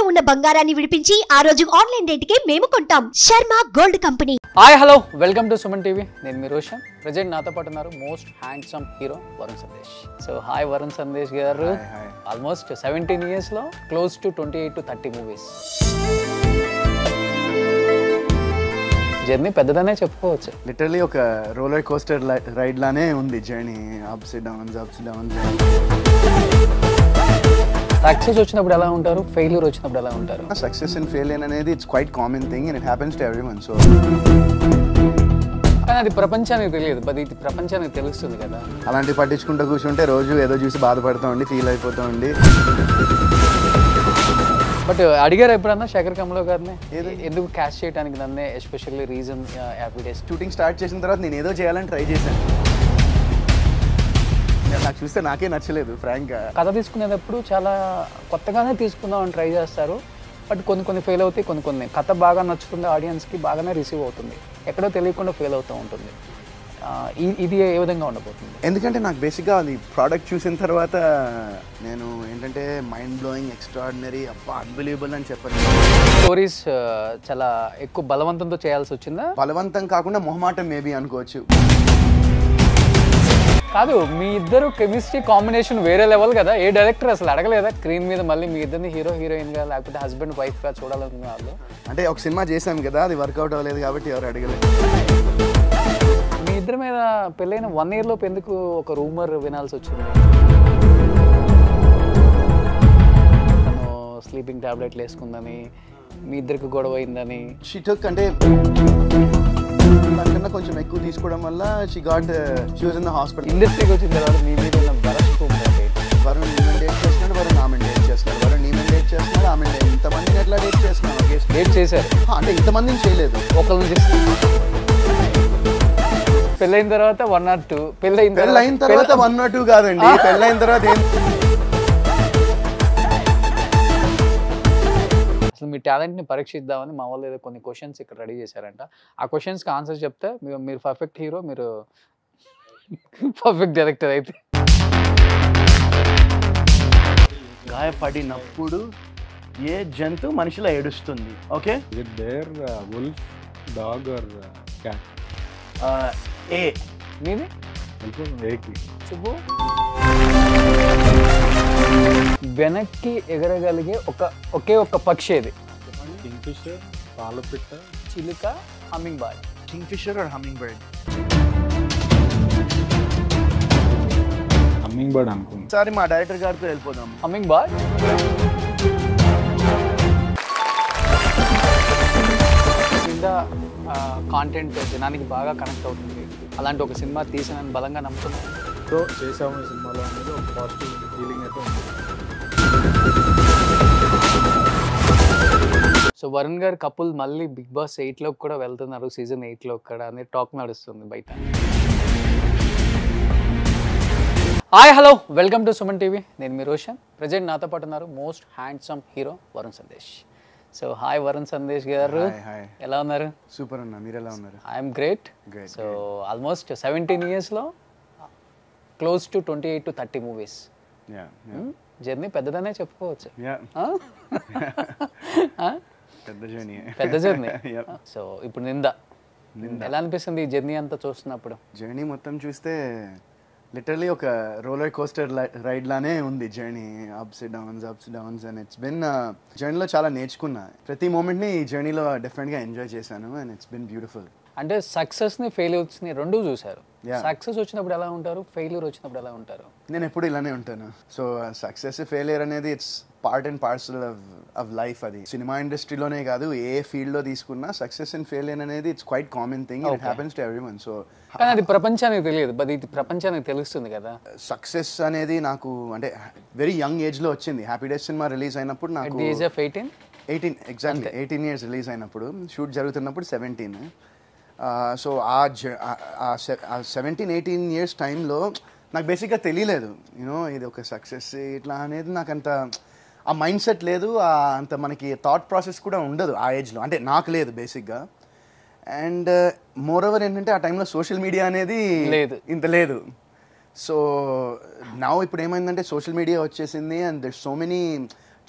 ఉన్న బంగారాన్ని విడిపించి ఆ రోజు ఆన్లైన్ రేటుకే మేము కొంటాం. Sharma gold company. Hi hello welcome to Suman TV. నేను మీ రోషన్. ప్రెజెంట్ నాతో పాటు ఉన్నారు most handsome hero Varun Sandesh. So hi Varun Sandesh garu. Almost 17 years లో close to 28 to 30 movies. Journey పెద్దదనే చెప్పుకోవచ్చు. లిటరలీ ఒక రోలర్ కోస్టర్ రైడ్ లానే ఉంది జర్నీ. Ups downs. సక్సెస్ వచ్చినప్పుడు ఎలా ఉంటారు, ఫెయిల్యూర్ వచ్చినప్పుడు ఎలా ఉంటారు? సక్సెస్ అండ్ ఫెయిలియర్ అనేది it's quite common thing and it happens to everyone. So కానీ అది ప్రపంచానికి తెలియదు, అది ప్రపంచానికి తెలుస్తుంది కదా. అలాంటి పట్టించుకుంటూ కూర్చుంటే రోజు ఏదో చూసి బాధపడుతూ ఉండి ఫీల్ అయిపోతూ ఉండి. బట్ అడిగారు ఎప్పుడన్నా శేఖర్ కమలో గారిని ఎందుకు క్యాష్ చేయడానికి నన్నే, especially reason happy days? Shooting start చేసిన తర్వాత నేను ఏదో చేయాలని ట్రై చేశాను. నాకు చూస్తే నాకే నచ్చలేదు ఫ్రాంక్గా. కథ తీసుకునేటప్పుడు చాలా కొత్తగానే తీసుకుందాం అని ట్రై చేస్తారు. బట్ కొన్ని ఫెయిల్ అవుతాయి, కొన్ని కథ బాగా నచ్చుతుంది, ఆడియన్స్కి బాగానే రిసీవ్ అవుతుంది, ఎక్కడో తెలియకుండా ఫెయిల్ అవుతూ ఉంటుంది. ఇది ఏ విధంగా ఉండబోతుంది? ఎందుకంటే నాకు బేసిక్గా అది ప్రోడక్ట్ చూసిన తర్వాత నేను ఏంటంటే మైండ్ బ్లోయింగ్, ఎక్స్ట్రాడినరీ, అన్బిలీవబుల్ అని చెప్పాను. స్టోరీస్ చాలా ఎక్కువ బలవంతంతో చేయాల్సి వచ్చిందా? బలవంతం కాకుండా మొహమాటం మేబీ అనుకోవచ్చు. కాదు, మీ ఇద్దరు కెమిస్ట్రీ కాంబినేషన్ వేరే లెవెల్ కదా. ఏ డైరెక్టర్ అసలు అడగలేదా స్క్రీన్ మీద మళ్ళీ మీ ఇద్దరిని హీరో హీరోయిన్గా లేకపోతే హస్బెండ్ వైఫ్గా చూడాలనుకున్న వాళ్ళు? అంటే ఒక సినిమా చేశాం కదా, అది వర్కౌట్ అవ్వలేదు కాబట్టి ఎవరు అడగలేదు. మీ ఇద్దరి మీద పెళ్ళైన 1 year లోపు ఎందుకు ఒక రూమర్ వినాల్సి వచ్చింది? తను స్లీపింగ్ టాబ్లెట్లు వేసుకుందని, మీ ఇద్దరికి గొడవ అయిందని. షీ టుక్ అంటే దానికన్నా కొంచెం ఎక్కువ తీసుకోవడం వల్ల she was in the hospital. ఇండస్ట్రీకి వచ్చిన తర్వాత మీ మీద వరుణ్ ఈమెన్ డేట్ చేస్తున్నాడు, వరుణ్ ఆమెను డేట్ చేస్తున్నాడు, వరుణ్ ఈమెన్ డేట్ చేస్తున్నాడు, ఆమె ఇంతమందిని ఎట్లా డేట్ చేస్తున్నాడు? డేట్ చేశారు అంటే ఇంతమందిని చేయలేదు, ఒకళ్ళని చేసి. పెళ్ళైన తర్వాత 1 or 2, పెళ్ళైన తర్వాత 1 or 2 కాదండి. పెళ్ళైన తర్వాత ఏం అసలు మీ టాలెంట్ని పరీక్షిద్దామని మా వాళ్ళు ఏదో కొన్ని క్వశ్చన్స్ ఇక్కడ రెడీ చేశారంట. ఆ క్వశ్చన్స్కి ఆన్సర్ చెప్తే మీరు పర్ఫెక్ట్ హీరో, మీరు పర్ఫెక్ట్ డైరెక్టర్. అయితే గాయపడినప్పుడు ఏ జంతువు మనిషిలో ఏడుస్తుంది? Okay, wolf, dog or cat? ఏ. మీది చెప్పు. వెనక్కి ఎగరగలిగే ఒకే ఒక్క పక్షి ఏది? కింగ్ఫిషర్, పాలపిట్ట, చిలుక, hummingbird. Kingfisher or hummingbird? Hummingbird అనుకుంటా. సరే, మా డైరెక్టర్ గారితో వెళ్ళిపోదాం. Humming bird. కింద కాంటెంట్ జనానికి బాగా కనెక్ట్ అవుతుంది, అలాంటి ఒక సినిమా తీసినని బలంగా నమ్ముతున్నాను. సో చేసాము ఈ సినిమాలో అనేది ఒక పాజిటివ్ ఫీలింగ్ అయితే ఉంది. సో వరుణ్ గారి కపుల్ మళ్ళీ బిగ్ బాస్ 8లోకి కూడా వెళ్తున్నారు, సీజన్ 8లో కూడా అనే టాక్ నడుస్తుంది బయట. Hi hello welcome to Suman TV. నేను మీ రోషన్. ప్రెజెంట్ నాతో పాటు ఉన్నారు most handsome hero Varun Sandesh. So hi Varun Sandesh garu, ఎలా ఉన్నారు? సూపర్ అన్న, మీరు ఎలా ఉన్నారు? I'm great. So almost 17 years లో close to 28 to 30 movies. Journey పెద్దదనే చెప్పుకోవచ్చు. పెద్ద జర్నీ. సో ఇప్పుడు నింద ఎలా అనిపిస్తుంది ఈ జర్నీ అంతా చూస్తున్నప్పుడు? జర్నీ మొత్తం చూస్తే లిటరలీ ఒక రోలర్ కోస్టర్ రైడ్ లానే ఉంది journey. Ups downs and it's been జర్నీలో చాలా నేర్చుకున్నా. ప్రతి మూమెంట్ని ఈ జర్నీలో డెఫినెట్గా ఎంజాయ్ చేశాను అండ్ ఇట్స్ బిన్ బ్యూటిఫుల్. అంటే సక్సెస్ని ఫెయిల్యూర్స్ని రెండూ చూశారు. సక్సెస్ వచ్చినప్పుడు ఎలా ఉంటారు, ఫెయిల్యూర్ వచ్చినప్పుడు ఎలా ఉంటారు? నేను ఎప్పుడు ఇలానే ఉంటాను. సో సక్సెస్ ఫెయిలియర్ అనేది it's part and parcel of life. అది సినిమా ఇండస్ట్రీలోనే కాదు, ఏ ఫీల్డ్లో తీసుకున్నా సక్సెస్ అండ్ ఫెయిలియర్ అనేది it's quite common thing. It happens to everyone. So కానీ అది ప్రపంచానికి తెలియదు, అది ప్రపంచానికి తెలుస్తుంది కదా. సక్సెస్ అనేది నాకు అంటే వెరీ యంగ్ ఏజ్లో వచ్చింది. హ్యాపీ డేస్ సినిమా రిలీజ్ అయినప్పుడు నాకు age of 18 exactly 18 years release అయినప్పుడు, షూట్ జరుగుతున్నప్పుడు 17. సో ఆ 17-18 years టైంలో నాకు బేసిక్గా తెలియలేదు, యూనో ఇది ఒక సక్సెస్ ఇట్లా అనేది. నాకు అంత ఆ మైండ్ సెట్ లేదు, అంత మనకి థాట్ ప్రాసెస్ కూడా ఉండదు ఆ ఏజ్లో, అంటే నాకు లేదు బేసిక్గా. అండ్ మోర్ ఓవర్ ఏంటంటే ఆ టైంలో సోషల్ మీడియా అనేది ఇంత లేదు. సో నా ఇప్పుడు ఏమైందంటే సోషల్ మీడియా వచ్చేసింది అండ్ దెర్ సో మెనీ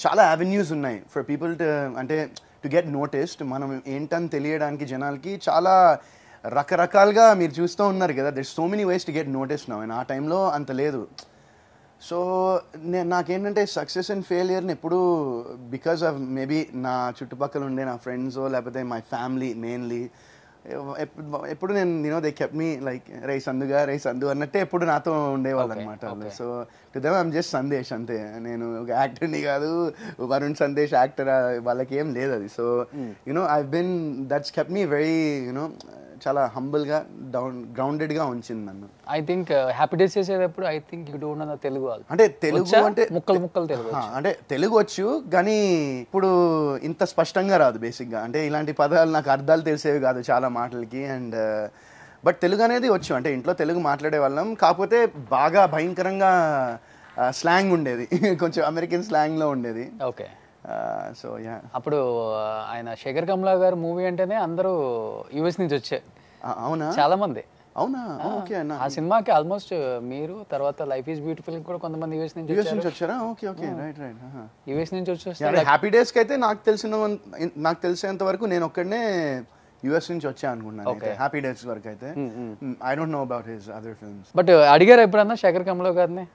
చాలా అవెన్యూస్ ఉన్నాయి ఫర్ పీపుల్ టు అంటే టు గెట్ నోటిస్డ్. మనం ఏంటని తెలియడానికి జనాలకి చాలా రకరకాలుగా మీరు చూస్తూ ఉన్నారు కదా, there so many ways to get noticed now. And ఆ టైంలో అంత లేదు. సో నాకేంటంటే సక్సెస్ అండ్ ఫెయిలియర్ని ఎప్పుడు బికాస్ ఆఫ్ మేబీ నా చుట్టుపక్కల ఉండే నా ఫ్రెండ్స్ లేకపోతే మై ఫ్యామిలీ మెయిన్లీ ఎప్పుడు నేను దే కెప్ట్ మీ లైక్ రై సందు అన్నట్టే ఎప్పుడు నాతో ఉండేవాళ్ళు అనమాట. So to them I'm just Sandesh అంతే. నేను ఒక యాక్టర్ని కాదు, వరుణ్ సందేశ్ యాక్టర్, వాళ్ళకి ఏం లేదు అది. So you know I been that's kept me very you know చాలా హంబుల్గా గ్రౌండెడ్గా ఉంచింది నన్ను. ఐ థింక్ హ్యాపీ డేస్ చేసేటప్పుడు I think you don't know Telugu. అంటే తెలుగు అంటే ముక్కలు తెలుగు అంటే తెలుగు వచ్చు కానీ ఇప్పుడు ఇంత స్పష్టంగా రాదు బేసిక్గా. అంటే ఇలాంటి పదాలు నాకు అర్థాలు తెలిసేవి కాదు చాలా మాటలకి. అండ్ బట్ తెలుగు అనేది వచ్చు, అంటే ఇంట్లో తెలుగు మాట్లాడే వాళ్ళం. కాకపోతే బాగా భయంకరంగా స్లాంగ్ ఉండేది, కొంచెం అమెరికన్ స్లాంగ్లో ఉండేది. ఓకే. సో యా, అప్పుడు ఆయన శేఖర్ కమ్లా గారు మూవీ అంటేనే అందరూ యూఎస్ నుంచి వచ్చారు. అవునా? చాలా మంది. అవునా? ఓకే. ఆ సినిమాకి ఆల్మోస్ట్ మీరు తర్వాత లైఫ్ ఈజ్ బ్యూటిఫుల్ కూడా కొంతమంది యూఎస్ నుంచి వచ్చారా? Okay okay, right right. US నుంచి వచ్చి హ్యాపీ డేస్కి అయితే నాకు తెలిసేంత వరకు నేను ఒక్కడనే యూఎస్ నుంచి వచ్చా అనుకున్నాను హ్యాపీ డేస్ వరకు అయితే. I don't know about his other films. But అడిగారు ఎప్పుడన్నా శేఖర్ కమ్లా గారిని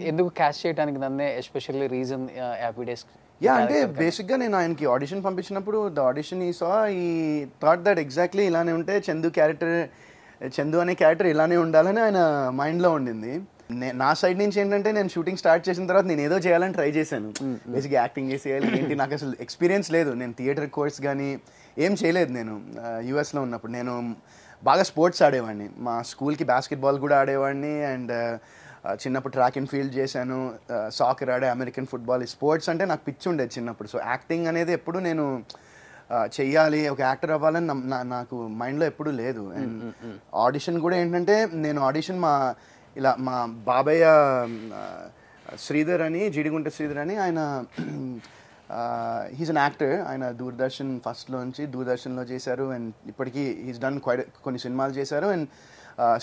ఎందుకు క్యాస్ట్ చేయడానికి నన్నే, especially reason happy days? Yeah, అంటే బేసిక్గా నేను ఆయనకి ఆడిషన్ పంపించినప్పుడు ద ఆడిషన్ ఈ సా ఈ థాట్ దట్ ఎగ్జాక్ట్లీ ఇలానే ఉంటే చందు అనే క్యారెక్టర్ ఇలానే ఉండాలని ఆయన మైండ్లో ఉండింది. నా సైడ్ నుంచి ఏంటంటే నేను షూటింగ్ స్టార్ట్ చేసిన తర్వాత నేను ఏదో చేయాలని ట్రై చేశాను. బేసిక్గా యాక్టింగ్ చేసేయాలి ఏంటి, నాకు అసలు ఎక్స్పీరియన్స్ లేదు. నేను థియేటర్ కోర్స్ కానీ ఏం చేయలేదు. నేను యూఎస్లో ఉన్నప్పుడు నేను బాగా స్పోర్ట్స్ ఆడేవాడిని. మా స్కూల్కి బాస్కెట్బాల్ కూడా ఆడేవాడిని. అండ్ చిన్నప్పుడు ట్రాక్ అండ్ ఫీల్డ్ చేశాను, సాకర్ ఆడే, అమెరికన్ ఫుట్బాల్. స్పోర్ట్స్ అంటే నాకు పిచ్చి ఉండేది చిన్నప్పుడు. సో యాక్టింగ్ అనేది ఎప్పుడు నేను చెయ్యాలి, ఒక యాక్టర్ అవ్వాలని నాకు మైండ్లో ఎప్పుడూ లేదు. అండ్ ఆడిషన్ కూడా ఏంటంటే నేను ఆడిషన్ మా బాబయ్య శ్రీధర్ అని, జీడిగుంట శ్రీధర్ అని, ఆయన హీస్ అన్ యాక్టర్. ఆయన దూరదర్శన్ ఫస్ట్లోంచి దూరదర్శన్లో చేశారు. అండ్ ఇప్పటికీ హీస్ డన్ కొన్ని సినిమాలు చేశారు. అండ్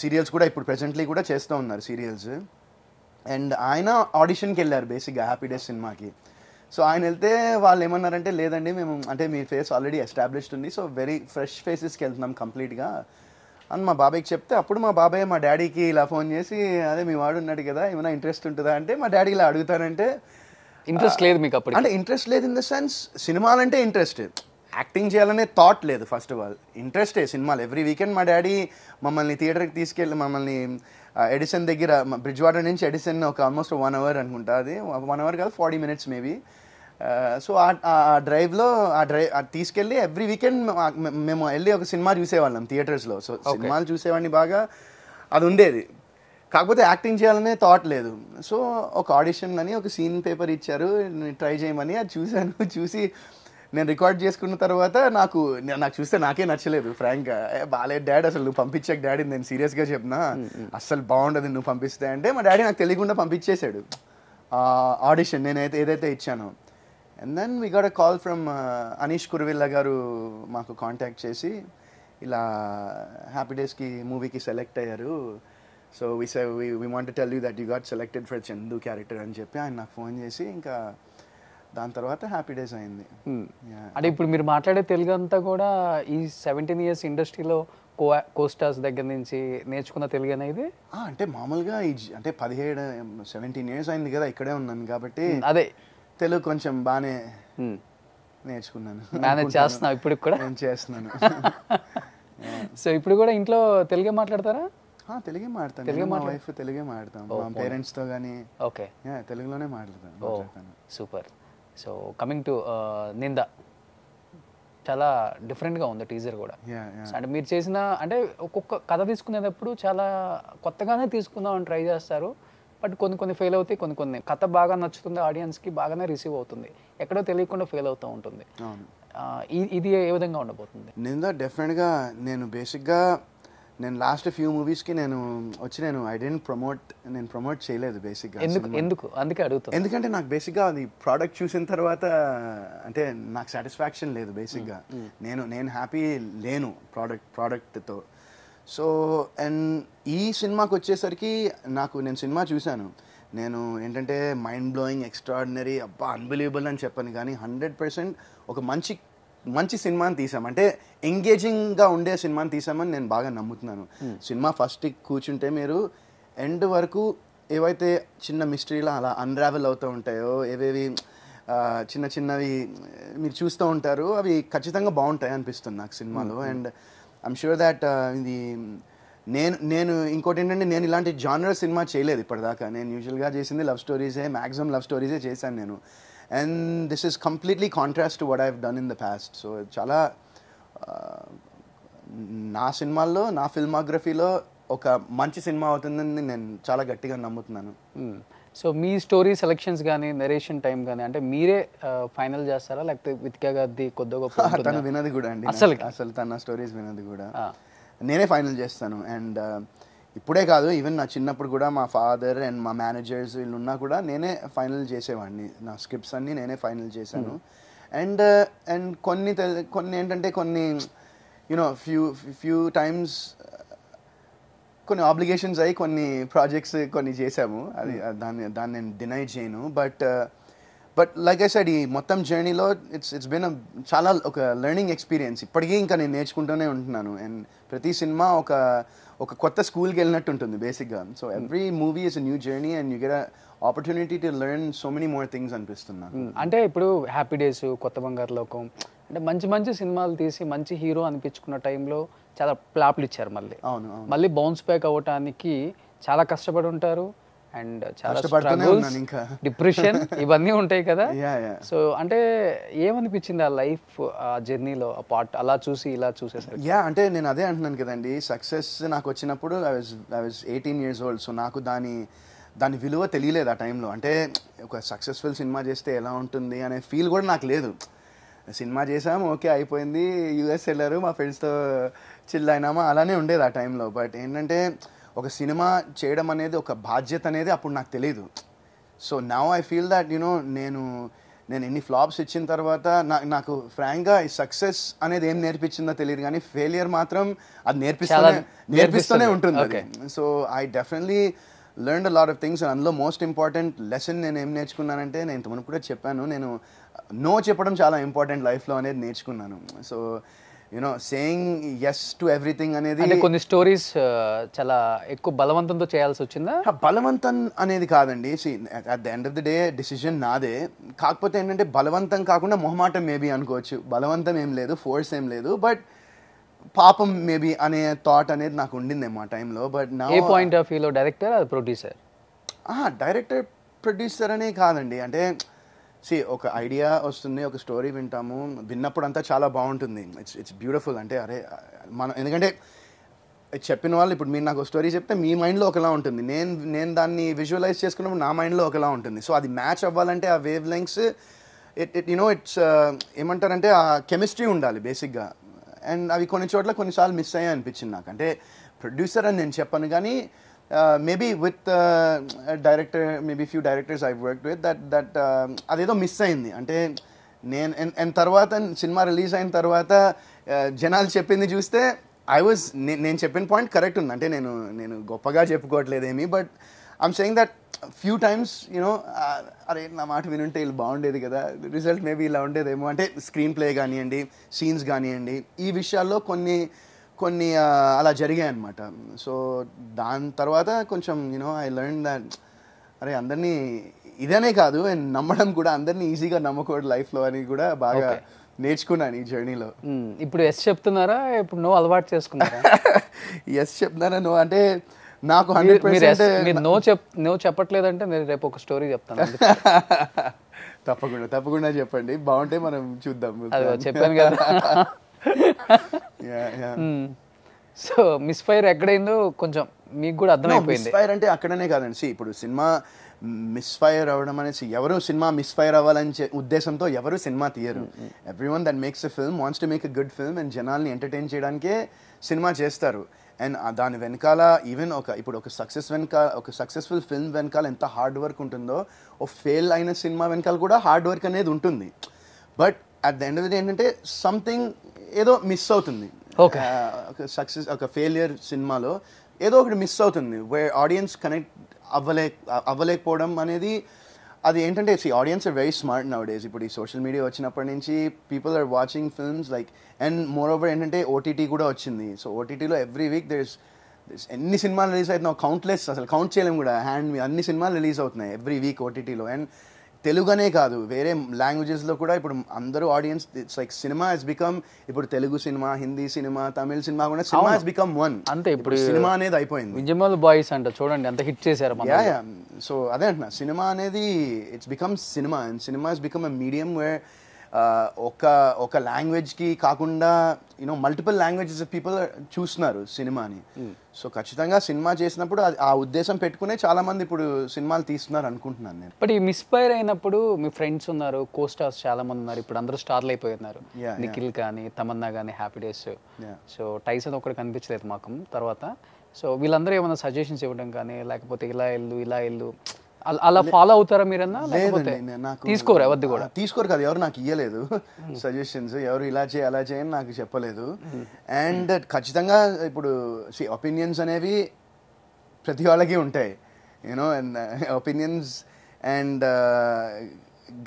సీరియల్స్ కూడా ఇప్పుడు ప్రెజెంట్లీ కూడా చేస్తూ ఉన్నారు సీరియల్స్. అండ్ ఆయన ఆడిషన్కి వెళ్ళారు బేసిక్గా హ్యాపీ డేస్ సినిమాకి. సో ఆయన వెళ్తే వాళ్ళు ఏమన్నారంటే, లేదండి మేము అంటే మీ ఫేస్ ఆల్రెడీ ఎస్టాబ్లిష్డ్ ఉంది, సో వెరీ ఫ్రెష్ ఫేసెస్కి వెళ్తున్నాం కంప్లీట్గా అని మా బాబాయ్కి చెప్తే, అప్పుడు మా బాబాయ్ మా డాడీకి ఇలా ఫోన్ చేసి, అదే మీ వాడు ఉన్నాడు కదా ఏమైనా ఇంట్రెస్ట్ ఉంటుందా అంటే, మా డాడీ ఇలా అడుగుతానంటే ఇంట్రెస్ట్ లేదు మీకు అప్పుడు? అంటే ఇంట్రెస్ట్ లేదు ఇన్ ద సెన్స్ సినిమాలంటే ఇంట్రెస్ట్, యాక్టింగ్ చేయాలనే థాట్ లేదు. ఫస్ట్ ఆఫ్ ఆల్ ఇంట్రెస్టే సినిమాలు. ఎవ్రీ వీకెండ్ మా డాడీ మమ్మల్ని థియేటర్కి తీసుకెళ్ళి మమ్మల్ని ఎడిసన్ దగ్గర, బ్రిడ్జ్ వాటర్ నుంచి ఎడిసన్ ఒక ఆల్మోస్ట్ 1 hour అనుకుంటా, అది 1 hour కాదు 40 minutes మేబీ. సో ఆ డ్రైవ్లో తీసుకెళ్ళి ఎవ్రీ వీకెండ్ మేము వెళ్ళి ఒక సినిమా చూసేవాళ్ళం థియేటర్స్లో. సో సినిమాలు చూసేవాడిని బాగా, అది ఉండేది. కాకపోతే యాక్టింగ్ చేయాలనే థాట్ లేదు. సో ఒక ఆడిషన్ అని ఒక సీన్ పేపర్ ఇచ్చారు, ట్రై చేయమని. అది చూశాను. చూసి నేను రికార్డ్ చేసుకున్న తర్వాత నాకు చూస్తే నాకే నచ్చలేదు ఫ్రాంక్గా. బాలేదు డాడీ, అసలు నువ్వు పంపించాక డాడీ నేను సీరియస్గా చెప్పినా అస్సలు బాగుండదు నువ్వు పంపిస్తే అంటే, మా డాడీ నాకు తెలియకుండా పంపించేశాడు ఆడిషన్ నేనైతే ఏదైతే ఇచ్చానో. And then we got a call from Aneesh Kuruvilla garu మాకు కాంటాక్ట్ చేసి, ఇలా హ్యాపీ డేస్కి మూవీకి సెలెక్ట్ అయ్యారు, so we want to tell you that you got selected for Chandu character అని చెప్పి ఆయన నాకు ఫోన్ చేసి, ఇంకా దాని తర్వాత హ్యాపీ డేస్ అయింది. అంటే ఇప్పుడు మీరు మాట్లాడే తెలుగు అంతా కూడా ఈ 17 years ఇండస్ట్రీలో కోస్టార్స్ దగ్గర నుంచి నేర్చుకున్న తెలుగు అనేది? అంటే మామూలుగా అంటే 17 years అయింది కదా ఇక్కడే ఉన్నాను కాబట్టి అదే తెలుగు కొంచెం బాగానే నేర్చుకున్నాను. మేనేజ్ చేస్తున్నావు ఇప్పుడు కూడా? నేను చేస్తున్నాను. సో ఇప్పుడు కూడా ఇంట్లో తెలుగే మాట్లాడతారా? తెలుగే మాట్లాడతాను. మా వైఫ్ తెలుగే మాట్లాడతాం, మా పేరెంట్స్తో కానీ. ఓకే, తెలుగులోనే మాట్లాడతాను. సూపర్. సో కమింగ్ టు నింద, చాలా డిఫరెంట్గా ఉంది టీజర్ కూడా. అంటే మీరు చేసిన, అంటే ఒక్కొక్క కథ తీసుకునేటప్పుడు చాలా కొత్తగానే తీసుకుందాం అని ట్రై చేస్తారు, బట్ కొన్ని ఫెయిల్ అవుతాయి, కొన్ని కథ బాగా నచ్చుతుంది, ఆడియన్స్కి బాగానే రిసీవ్ అవుతుంది, ఎక్కడో తెలియకుండా ఫెయిల్ అవుతూ ఉంటుంది. ఇది ఏ విధంగా ఉండబోతుంది? నింద డెఫినెట్గా నేను బేసిక్గా నేను లాస్ట్ ఫ్యూ మూవీస్కి నేను ఐ డెంట్ ప్రమోట్ చేయలేదు బేసిక్గా. ఎందుకు అందుకే అడుగుతాను. ఎందుకంటే నాకు బేసిక్గా అది ప్రోడక్ట్ చూసిన తర్వాత అంటే నాకు సాటిస్ఫాక్షన్ లేదు బేసిక్గా. నేను హ్యాపీ లేను ప్రోడక్ట్తో. సో అండ్ ఈ సినిమాకి వచ్చేసరికి నేను సినిమా చూశాను, నేను ఏంటంటే మైండ్ బ్లోయింగ్, ఎక్స్ట్రాడినరీ, అబ్బా అన్బిలీవబుల్ అని చెప్పాను, కానీ 100% ఒక మంచి సినిమాని తీసాం, అంటే ఎంగేజింగ్గా ఉండే సినిమాని తీసామని నేను బాగా నమ్ముతున్నాను. సినిమా ఫస్ట్ కూర్చుంటే మీరు ఎండ్ వరకు ఏవైతే చిన్న మిస్టరీలో అలా అన్రావెల్ అవుతూ ఉంటాయో, ఏవేవి చిన్నవి మీరు చూస్తూ ఉంటారు, అవి ఖచ్చితంగా బాగుంటాయి అనిపిస్తుంది నాకు సినిమాలో. అండ్ ఐఎమ్ షూర్ దాట్ ఇది నేను ఇంకోటి ఏంటంటే, నేను ఇలాంటి జానర్ సినిమా చేయలేదు ఇప్పటిదాకా. నేను యూజువల్గా చేసింది లవ్ స్టోరీసే, మ్యాక్సిమం లవ్ స్టోరీసే చేశాను నేను. And this is completely contrast to what I have done in the past. So చాలా నా సినిమాల్లో, నా ఫిల్మోగ్రఫీలో ఒక మంచి సినిమా అవుతుందని నేను చాలా గట్టిగా నమ్ముతున్నాను. సో మీ స్టోరీ సెలెక్షన్స్ కానీ, నెరేషన్ టైం కానీ అంటే మీరే ఫైనల్ చేస్తారా, లేకపోతే వితికా గారిది కొద్దిగా తను వినది కూడా అండి, అసలు తన స్టోరీస్ వినది కూడా నేనే ఫైనల్ చేస్తాను. అండ్ ఇప్పుడే కాదు, ఈవెన్ నా చిన్నప్పుడు కూడా మా ఫాదర్ అండ్ మా మేనేజర్స్ వీళ్ళు ఉన్నా కూడా నేనే ఫైనల్ చేసేవాడిని. నా స్క్రిప్ట్స్ అన్నీ నేనే ఫైనల్ చేశాను. అండ్ కొన్ని ఏంటంటే కొన్ని యూనో ఫ్యూ టైమ్స్ కొన్ని ఆబ్లిగేషన్స్ అయ్యి కొన్ని ప్రాజెక్ట్స్ కొన్ని చేసాము. అది దాన్ని నేను డినై చేయను. బట్ లైక్ ఐ సెడ్, ఈ మొత్తం జర్నీలో ఇట్స్ బీన్ చాలా ఒక లెర్నింగ్ ఎక్స్పీరియన్స్. ఇప్పటికీ ఇంకా నేను నేర్చుకుంటూనే ఉంటున్నాను. అండ్ ప్రతి సినిమా ఒక కొత్త స్కూల్కి వెళ్ళినట్టు ఉంటుంది బేసిక్గా. So every movie is a new journey and you get a opportunity to learn so many more things అనిపిస్తున్నాను. అంటే ఇప్పుడు హ్యాపీ డేస్, కొత్త బంగారు లోకం అంటే మంచి సినిమాలు తీసి మంచి హీరో అనిపించుకున్న టైంలో చాలా ఫ్లాప్లు ఇచ్చారు. మళ్ళీ బౌన్స్ బ్యాక్ అవ్వటానికి చాలా కష్టపడి ఉంటారు. అండ్ చాలా డిప్రెషన్ ఇవన్నీ ఉంటాయి కదా. సో అంటే ఏమనిపించింది ఆ లైఫ్, ఆ జర్నీలో ఆ పార్ట్ అలా చూసి ఇలా చూసేసరికి? అంటే నేను అదే అంటున్నాను కదండి, సక్సెస్ నాకు వచ్చినప్పుడు I was 18 years old. So నాకు దాని విలువ తెలియలేదు ఆ టైంలో. అంటే ఒక సక్సెస్ఫుల్ సినిమా చేస్తే ఎలా ఉంటుంది అనే ఫీల్ కూడా నాకు లేదు. సినిమా చేసాం, ఓకే అయిపోయింది, యూఎస్ వెళ్ళారు, మా ఫ్రెండ్స్తో చిల్ అయినామా, అలానే ఉండేది ఆ టైంలో. బట్ ఏంటంటే ఒక సినిమా చేయడం అనేది ఒక బాధ్యత అనేది అప్పుడు నాకు తెలియదు. So now I feel that నేను ఎన్ని ఫ్లాప్స్ ఇచ్చిన తర్వాత నాకు ఫ్రాంక్గా ఈ సక్సెస్ అనేది ఏం నేర్పించిందో తెలియదు, కానీ ఫెయిలియర్ మాత్రం అది నేర్పిస్తూనే ఉంటుంది. So I definitely learned a lot of things. అందులో మోస్ట్ ఇంపార్టెంట్ లెసన్ నేను ఏం నేర్చుకున్నానంటే, నేను ఇంతకుముందు కూడా చెప్పాను, నేను నో చెప్పడం చాలా ఇంపార్టెంట్ లైఫ్లో అనేది నేర్చుకున్నాను. So saying yes to everything అనేది కొన్ని స్టోరీస్ చాలా ఎక్కువ బలవంతంతో చేయాల్సి వచ్చిందా? బలవంతం అనేది కాదండి, at the end of the day decision నాదే. కాకపోతే ఏంటంటే బలవంతం కాకుండా మొహమాటం మేబీ అనుకోవచ్చు. బలవంతం ఏం లేదు, ఫోర్స్ ఏం లేదు, బట్ పాపం మేబీ అనే థాట్ అనేది నాకు ఉండిందేమో ఆ టైంలో. బట్ నా ఏ పాయింట్ ఆఫ్ వ్యూలో డైరెక్టర్ ప్రొడ్యూసర్? డైరెక్టర్ ప్రొడ్యూసర్ అనే కాదండి. అంటే ఒక ఐడియా వస్తుంది, ఒక స్టోరీ వింటాము, విన్నప్పుడు అంతా చాలా బాగుంటుంది, ఇట్స్ బ్యూటిఫుల్. అంటే అరే మనం, ఎందుకంటే చెప్పిన వాళ్ళు ఇప్పుడు మీరు నాకు స్టోరీ చెప్తే మీ మైండ్లో ఒకలా ఉంటుంది, నేను దాన్ని విజువలైజ్ చేసుకున్నప్పుడు నా మైండ్లో ఒకలా ఉంటుంది. సో అది మ్యాచ్ అవ్వాలంటే ఆ వేవ్ లెంగ్స్ ఇట్స్ ఏమంటారంటే ఆ కెమిస్ట్రీ ఉండాలి బేసిక్గా. అండ్ అవి కొన్ని చోట్ల కొన్నిసార్లు మిస్ అయ్యాయి అనిపించింది నాకు. అంటే ప్రొడ్యూసర్ అని నేను చెప్పను, కానీ maybe with director, maybe few directors I worked with that అదేదో మిస్ అయింది. అంటే నేను తర్వాత సినిమా రిలీజ్ అయిన తర్వాత జనాలు చెప్పింది చూస్తే నేను చెప్పిన పాయింట్ కరెక్ట్ ఉంది. అంటే నేను గొప్పగా చెప్పుకోవట్లేదేమి, but I'm saying that few times అరే నా మాట వినుంటే ఇలా బాగుండేది కదా, రిజల్ట్ మేబీ ఇలా ఉండేదేమో. అంటే స్క్రీన్ ప్లే కానివ్వండి, సీన్స్ కానివ్వండి, ఈ విషయాల్లో కొన్ని అలా జరిగాయి అనమాట. సో దాని తర్వాత కొంచెం ఐ లెర్న్ దట్ అరే అందరినీ ఇదనే కాదు అండ్ నమ్మడం కూడా, అందరినీ ఈజీగా నమ్మకూడదు లైఫ్లో అని కూడా బాగా నేర్చుకున్నాను ఈ జర్నీలో. ఇప్పుడు ఎస్ చెప్తున్నారా, ఇప్పుడు నో అలవాటు చేసుకున్నారా? ఎస్ చెప్తున్నారా నో అంటే నాకు 100% నో చెప్పట్లేదంటే నేను రేపు ఒక స్టోరీ చెప్తాను. తప్పకుండా చెప్పండి, బాగుంటే మనం చూద్దాం. చెప్పాను కదా. సో మిస్ఫైర్ ఎక్కడైందో కొంచెం మీకు కూడా అర్థమైపోయింది. మిస్ఫైర్ అంటే అక్కడనే కాదండి, ఇప్పుడు సినిమా మిస్ఫైర్ అవ్వడం అనేసి ఎవరు సినిమా మిస్ఫైర్ అవ్వాలని ఉద్దేశంతో ఎవరు సినిమా తీయరు. Everyone that makes a film wants to make a good film and జనాల్ని ఎంటర్టైన్ చేయడానికే సినిమా చేస్తారు. అండ్ దాని వెనకాల ఈవెన్ ఇప్పుడు ఒక సక్సెస్ఫుల్ ఫిల్మ్ వెనకాల ఎంత హార్డ్ వర్క్ ఉంటుందో, ఓ ఫెయిల్ అయిన సినిమా వెనకాల కూడా హార్డ్ వర్క్ అనేది ఉంటుంది. But at the end of the day ఏంటంటే సంథింగ్ ఏదో మిస్ అవుతుంది. ఒక ఫెయిలియర్ సినిమాలో ఏదో ఒకటి మిస్ అవుతుంది, వేర్ ఆడియన్స్ కనెక్ట్ అవ్వలేకపోవడం అనేది అది ఏంటంటే audience are very smart nowadays. ఇప్పుడు ఈ సోషల్ మీడియా వచ్చినప్పటి నుంచి people are watching films like, and moreover ఏంటంటే ఓటీటీ కూడా వచ్చింది. సో ఓటీటీలో ఎవ్రీ వీక్ there's ఎన్ని సినిమాలు రిలీజ్ అవుతున్నాయి, కౌంట్లెస్, అసలు కౌంట్ చేయలేము కూడా, అన్ని సినిమాలు రిలీజ్ అవుతున్నాయి ఎవ్రీ వీక్ ఓటీటీలో. అండ్ తెలుగునే కాదు, వేరే లాంగ్వేజెస్లో కూడా ఇప్పుడు అందరూ audience, it's like cinema has become, ఇప్పుడు Telugu cinema, Hindi cinema, Tamil cinema కూడా సినిమా హెస్ బికమ్ వన్. అంతే, ఇప్పుడు సినిమా అనేది అయిపోయింది. విజయమాల్ బాయ్స్ అంట చూడండి ఎంత హిట్ చేశారు. సో అదే అంటున్నా, సినిమా అనేది it's become cinema, and cinema has become a medium where ఒక లాంగ్వేజ్కి కాకుండా మల్టిపుల్ లాంగ్వేజెస్ పీపుల్ చూస్తున్నారు సినిమాని. సో ఖచ్చితంగా సినిమా చేసినప్పుడు ఆ ఉద్దేశం పెట్టుకునే చాలా మంది ఇప్పుడు సినిమాలు తీస్తున్నారు అనుకుంటున్నాను నేను. బట్ ఈ మిస్ఫైర్ అయినప్పుడు మీ ఫ్రెండ్స్ ఉన్నారు, కో స్టార్స్ చాలా మంది ఉన్నారు, ఇప్పుడు అందరూ స్టార్లు అయిపోతున్నారు. నిఖిల్ కానీ, తమన్నా కానీ, హ్యాపీ డేస్. సో టైసన్ ఒకటి కనిపించలేదు మాకు తర్వాత. సో వీళ్ళందరూ ఏమైనా సజెషన్స్ ఇవ్వడం కానీ, లేకపోతే ఇలా వెళ్ళు అలా ఫాలో అవుతారా మీరన్నా? లేకపోతే తీసుకోరు ఎవరిది కూడా? తీసుకోరు కదా, ఎవరు నాకు ఇవ్వలేదు సజెషన్స్, ఎవరు ఇలా చేయి అలా చేయని నాకు చెప్పలేదు. అండ్ ఖచ్చితంగా ఇప్పుడు ఒపీనియన్స్ అనేవి ప్రతి వాళ్ళకి ఉంటాయి, అండ్ ఒపీనియన్స్ అండ్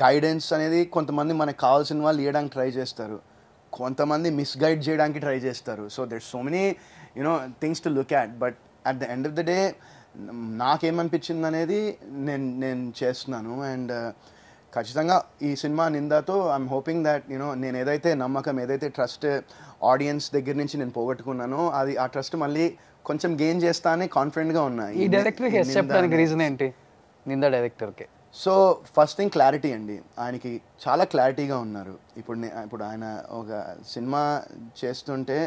గైడెన్స్ అనేది కొంతమంది మనకు కావాల్సిన వాళ్ళు ఇవ్వడానికి ట్రై చేస్తారు, కొంతమంది మిస్గైడ్ చేయడానికి ట్రై చేస్తారు. So there so many things to look at. But at the end of the day నాకేమనిపించింది అనేది నేను చేస్తున్నాను. అండ్ ఖచ్చితంగా ఈ సినిమా నిందాతో ఐఎమ్ హోపింగ్ దట్ నేను ఏదైతే నమ్మకం, ఏదైతే ట్రస్ట్ ఆడియన్స్ దగ్గర నుంచి నేను పోగొట్టుకున్నానో అది, ఆ ట్రస్ట్ మళ్ళీ కొంచెం గెయిన్ చేస్తా అని కాన్ఫిడెంట్గా ఉన్నా. ఈ డైరెక్టర్కి చెప్పడానికి రీజన్ ఏంటి? నిందా డైరెక్టర్కి సో ఫస్ట్ థింగ్ క్లారిటీ అండి, ఆయనకి చాలా క్లారిటీగా ఉన్నారు. ఇప్పుడు ఆయన ఒక సినిమా చేస్తుంటే,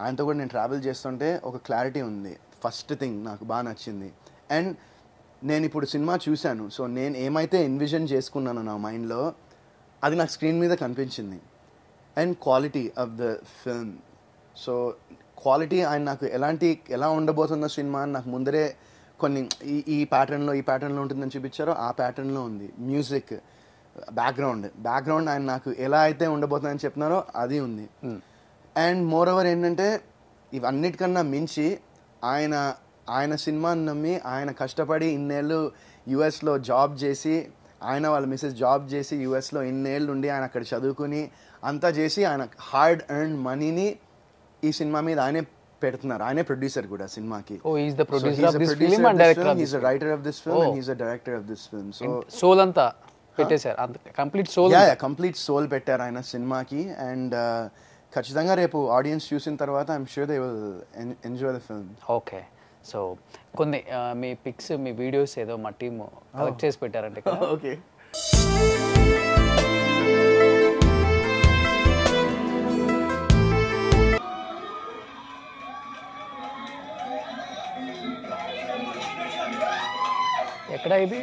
ఆయనతో కూడా నేను ట్రావెల్ చేస్తుంటే ఒక క్లారిటీ ఉంది. ఫస్ట్ థింగ్ నాకు బాగా నచ్చింది. అండ్ నేను ఇప్పుడు సినిమా చూశాను, సో నేను ఏమైతే ఎన్విజన్ చేసుకున్నానో నా మైండ్లో అది నాకు స్క్రీన్ మీద కనిపించింది. And quality of the film, so quality ఆయన నాకు ఎలా ఉండబోతుందో సినిమా అని నాకు ముందరే కొన్ని ఈ ప్యాటర్న్లో ఉంటుందని చూపించారో ఆ ప్యాటర్న్లో ఉంది. మ్యూజిక్, బ్యాక్గ్రౌండ్ ఆయన నాకు ఎలా అయితే ఉండబోతుందని చెప్పినారో అది ఉంది. అండ్ మోర్ ఓవర్ ఏంటంటే ఇవన్నిటికన్నా మించి ఆయన సినిమాని నమ్మి, ఆయన కష్టపడి ఇన్నేళ్ళు యుఎస్లో జాబ్ చేసి, వాళ్ళ మిసెస్ జాబ్ చేసి యుఎస్లో ఇన్నేళ్ళు ఉండి ఆయన అక్కడ చదువుకుని అంతా చేసి ఆయన హార్డ్ ఎర్న్ మనీని ఈ సినిమా మీద ఆయనే పెడుతున్నారు. ఆయనే ప్రొడ్యూసర్ కూడా సినిమాకి. Writer of this film, he's the director of this film. So soul అంతా పెట్టేశారు, కంప్లీట్ సోల్ పెట్టారు ఆయన సినిమాకి. అండ్ ఖచ్చితంగా రేపు ఆడియన్స్ చూసిన తర్వాత I'm sure they will enjoy the film. Okay, so కొన్ని మీ పిక్స్, మీ వీడియోస్ ఏదో మా టీమ్ కలెక్ట్ చేసి పెట్టారంటే కదా. ఓకే, ఎక్కడ ఇది?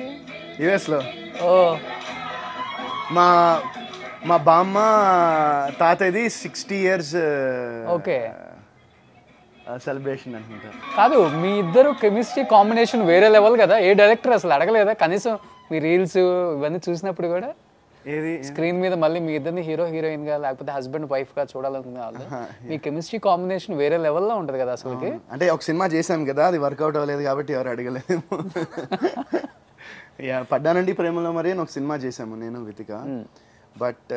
యుఎస్లో. ఓ, మా బామ్మ తాతది 60 years ఓకే సెలబ్రేషన్ అనుకుంటా. కాదు, మీ ఇద్దరు కెమిస్ట్రీ కాంబినేషన్ వేరే లెవెల్ కదా. ఏ డైరెక్టర్ అసలు అడగలేదా కనీసం? మీ రీల్స్ ఇవన్నీ చూసినప్పుడు కూడా ఏది స్క్రీన్ మీద మళ్ళీ మీ ఇద్దరిని హీరోయిన్ గా లేకపోతే హస్బెండ్ వైఫ్ గా చూడాలనుకునే వాళ్ళు, మీ కెమిస్ట్రీ కాంబినేషన్ వేరే లెవెల్లో ఉంటుంది కదా అసలుకి. అంటే ఒక సినిమా చేసాం కదా, అది వర్కౌట్ అవ్వలేదు కాబట్టి ఎవరు అడగలేదు. పడ్డానండి ప్రేమలో మరి అని ఒక సినిమా చేసాము నేను వితిక. బట్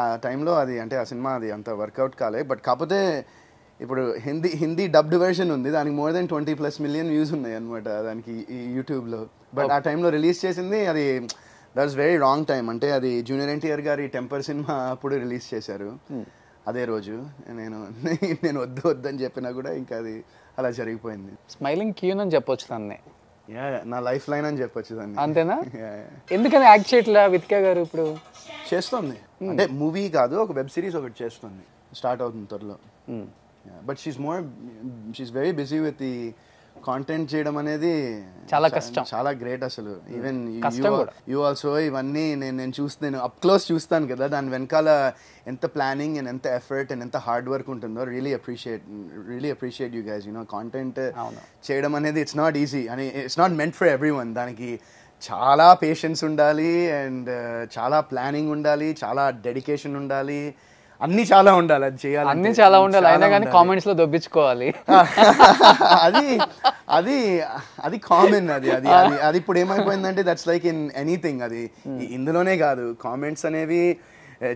ఆ టైంలో అది అంటే ఆ సినిమా అది అంత వర్కౌట్ కాలే. బట్ కాకపోతే ఇప్పుడు హిందీ డబ్డ్ వెర్షన్ ఉంది, దానికి more than 20+ million వ్యూస్ ఉన్నాయి అనమాట దానికి యూట్యూబ్లో. బట్ ఆ టైంలో రిలీజ్ చేసింది అది that was very wrong time. అంటే అది జూనియర్ ఎన్టీఆర్ గారి టెంపర్ సినిమా అప్పుడు రిలీజ్ చేశారు. అదే రోజు నేను వద్దని చెప్పినా కూడా ఇంకా అది అలా జరిగిపోయింది. స్మైలింగ్ క్యూన్ అని చెప్పొచ్చు దాన్ని, నా లైఫ్ లైన్ అని చెప్పొచ్చు దాన్ని. అంతేనా? ఎందుకని యాక్ట్ చేయట్లా వితికా గారు? ఇప్పుడు చేస్తుంది, అంటే మూవీ కాదు, ఒక వెబ్ సిరీస్ ఒకటి చేస్తుంది, స్టార్ట్ అవుతుంది త్వరలో. But she's very busy with the content చేయడం అనేది చాలా కష్టం, చాలా గ్రేట్ అసలు. ఈవెన్ యూ ఆల్సో ఇవన్నీ నేను చూస్తాను, అప్ క్లోజ్ చూస్తాను కదా, దాని వెనకాల ఎంత ప్లానింగ్ అండ్ ఎంత ఎఫర్ట్ అండ్ ఎంత హార్డ్ వర్క్ ఉంటుందో. Really appreciate you guys. Content చేయడం అనేది ఇట్స్ నాట్ ఈజీ అని, it's not meant for every one. దానికి చాలా పేషెన్స్ ఉండాలి అండ్ చాలా ప్లానింగ్ ఉండాలి, చాలా డెడికేషన్ ఉండాలి. అన్నీ చాలా ఉండాలి అది చేయాలి, అన్ని చాలా ఉండాలి, అయినా కానీ కామెంట్స్ లో దొబ్బించుకోవాలి. అది అది అది కామన్, అది అది అది అది ఇప్పుడు ఏమైపోయిందంటే దట్స్ లైక్ ఇన్ ఎనీథింగ్. అది ఇందులోనే కాదు, కామెంట్స్ అనేవి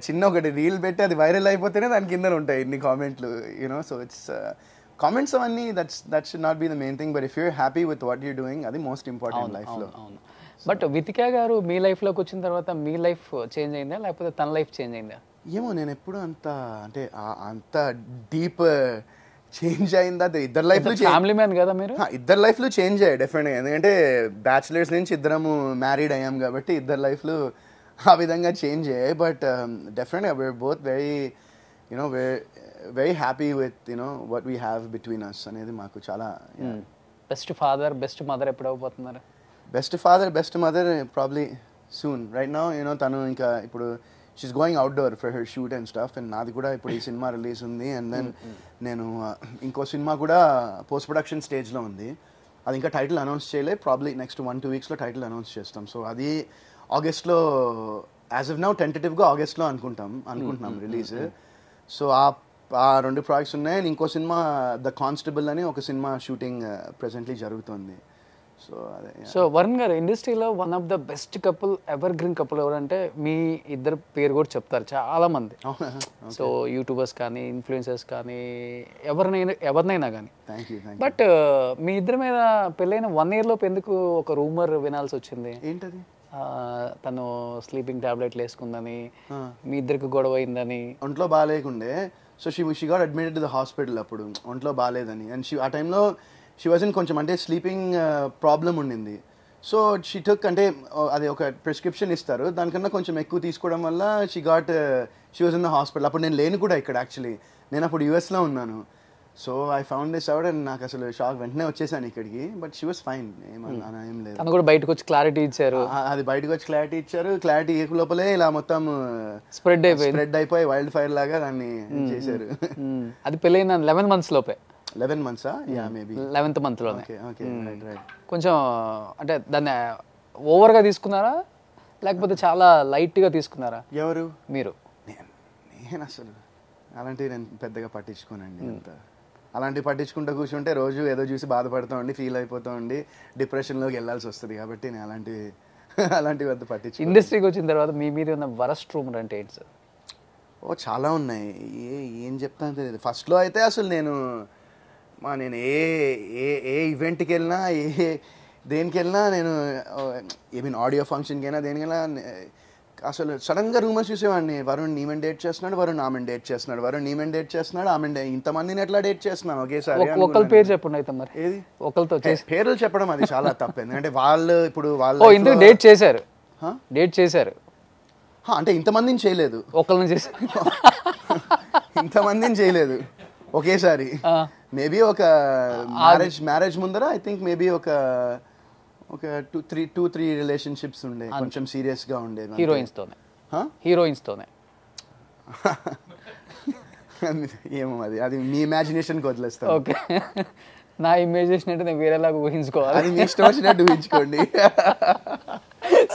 చిన్న ఒకటి రీల్ పెట్టి అది వైరల్ అయిపోతేనే దాని కింద ఉంటాయి ఇన్ని కామెంట్లు, యూనో. సో ఇట్స్ కామెంట్స్ అవన్నీ that should not be the main thing, but if you're happy with what you're doing అది మోస్ట్ ఇంపార్టెంట్ లైఫ్లో. అవును. బట్ వితికా గారు మీ లైఫ్లోకి వచ్చిన తర్వాత మీ లైఫ్ చేంజ్ అయిందా లేకపోతే తన లైఫ్ చేంజ్ అయిందా? ఏమో నేను ఎప్పుడు అంత అంటే అంత డీప్ చేంజ్ అయిందా, ఇద్దరు లైఫ్లో ఫ్యామిలీ మ్యాన్ కదా మీరు? ఇద్దరు లైఫ్లో చేంజ్ అయ్యాయి డెఫినెట్గా, ఎందుకంటే బ్యాచిలర్స్ నుంచి ఇద్దరము మ్యారీడ్ అయ్యాం కాబట్టి ఇద్దరు లైఫ్లు ఆ విధంగా చేంజ్ అయ్యాయి. బట్ డెఫినెట్గా we're both very happy with what we have between us అనేది మాకు చాలా. బెస్ట్ ఫాదర్ బెస్ట్ మదర్ ఎప్పుడు అవ్వబోతున్నారు? Best father best mother probably soon. Right now తను ఇంకా ఇప్పుడు she's going outdoor for her shoot and stuff, and నాది కూడా ఇప్పుడు ఈ సినిమా రిలీజ్ ఉంది, అండ్ దెన్ నేను ఇంకో సినిమా కూడా పోస్ట్ ప్రొడక్షన్ స్టేజ్లో ఉంది. అది ఇంకా టైటిల్ అనౌన్స్ చేయలేదు, ప్రాబ్లీ నెక్స్ట్ 1-2 వీక్స్లో టైటిల్ అనౌన్స్ చేస్తాం. సో అది ఆగస్ట్లో, యాజ్ ఆఫ్ నౌ టెంటేటివ్గా ఆగస్ట్లో అనుకుంటున్నాం రిలీజ్. సో ఆ 2 ప్రాజెక్ట్స్ ఉన్నాయి, అండ్ ఇంకో సినిమా ద కానిస్టేబుల్ అని ఒక సినిమా షూటింగ్ ప్రెసెంట్లీ జరుగుతుంది. సో వరుణ్ గారు, ఇండస్ట్రీలో one of the best couple, ever green couple ఎవరంటే మీ ఇద్దరు పేరు కూడా చెప్తారు చాలా మంది. సో యూట్యూబర్స్ కానీ ఇన్ఫ్లుయెన్సర్స్ కానీ ఎవరినైనా కానీ. బట్ మీ ఇద్దరి మీద పెళ్ళైన 1 year లోపు ఎందుకు ఒక రూమర్ వినాల్సి వచ్చింది? ఏంటది? తను స్లీపింగ్ టాబ్లెట్లు వేసుకుందని, మీ ఇద్దరికి గొడవ అయిందని. ఒంట్లో బాగాలేకుండే, so she got admitted to the hospital అప్పుడు ఒంట్లో బాగాలేదని. అండ్ ఆ టైంలో షీ వాజ్ ఇన్ కొంచెం అంటే స్లీపింగ్ ప్రాబ్లం ఉండింది. సో షీ టుక్ అంటే అది ఒక ప్రిస్క్రిప్షన్ ఇస్తారు, దానికన్నా కొంచెం ఎక్కువ తీసుకోవడం వల్ల she was in the hospital. అప్పుడు నేను లేను కూడా ఇక్కడ, యాక్చువల్లీ నేను అప్పుడు యూఎస్లో ఉన్నాను. So I found this out and నాకు అసలు షాక్, వెంటనే వచ్చేసాను ఇక్కడికి. బట్ షీ వాజ్ ఫైన్, ఏం లేదు. తను కూడా బయటకు వచ్చి క్లారిటీ ఇచ్చారు. అది బయటకు వచ్చి క్లారిటీ ఇచ్చారు. క్లారిటీ లోపలే ఇలా మొత్తం స్ప్రెడ్ అయిపోయి వైల్డ్ ఫైర్ లాగా దాన్ని చేశారు. అది పెళ్ళైన 11 months లోపే. 11 months? Yeah, maybe 11th month లోనే. Okay, right. కొంచెం అంటే దాన్ని ఓవర్గా తీసుకున్నారా లేకపోతే చాలా లైట్గా తీసుకున్నారా? ఎవరు? మీరు? నేను అసలు అలాంటివి నేను పెద్దగా పట్టించుకోనండి. అంత అలాంటివి పట్టించుకుంటూ కూర్చుంటే రోజు ఏదో చూసి బాధపడుతూ ఉండి ఫీల్ అయిపోతూ ఉండి డిప్రెషన్లోకి వెళ్ళాల్సి వస్తుంది. కాబట్టి నేను అలాంటివి అంత పట్టించు. ఇండస్ట్రీకి వచ్చిన తర్వాత మీ మీద ఉన్న వరస్ట్ రూమర్ అంటే ఏంటి సార్? చాలా ఉన్నాయి, ఏం చెప్తాను తెలియదు. ఫస్ట్లో అయితే అసలు నేను ఏ ఈవెంట్కి వెళ్ళినా దేనికి వెళ్ళినా నేను ఆడియో ఫంక్షన్కి అయినా దేనికైనా అసలు సడన్గా రూమర్స్ చూసేవాడిని. వరుణ్ ఈమెన్ డేట్ చేస్తున్నాడు, వరుణ్ ఆమెను డేట్ చేస్తున్నాడు, వరుణ్ ఈమెన్ డేట్ చేస్తున్నాడు, ఆమె ఇంతమందిని ఎట్లా డేట్ చేస్తున్నాను ఒకేసారి. ఒకళ్ళ పేరు చెప్పండి అయితే. మరి ఏది? ఒకళ్ళతో పేర్లు చెప్పడం అది చాలా తప్పు, ఎందుకంటే వాళ్ళు ఇందుకు డేట్ చేశారు అంటే ఇంతమందిని చేయలేదు, ఒకళ్ళని చేశారు. ఇంతమందిని చేయలేదు ఒకేసారి. మేబీ ఒక మ్యారేజ్ ముందర ఐ థింక్ మేబీ ఒక 2-3 రిలేషన్షిప్స్ ఉండే, కొంచెం సీరియస్గా ఉండేది. హీరోయిన్స్తోనే ఏమో అది మీ ఇమాజినేషన్కి వదిలేస్తాను. ఓకే, నా ఇమాజినేషన్ అంటే నేను వేరేలాగా ఊహించుకోవాలి. అది మీ ఇష్టం వచ్చినట్టు ఊహించుకోండి.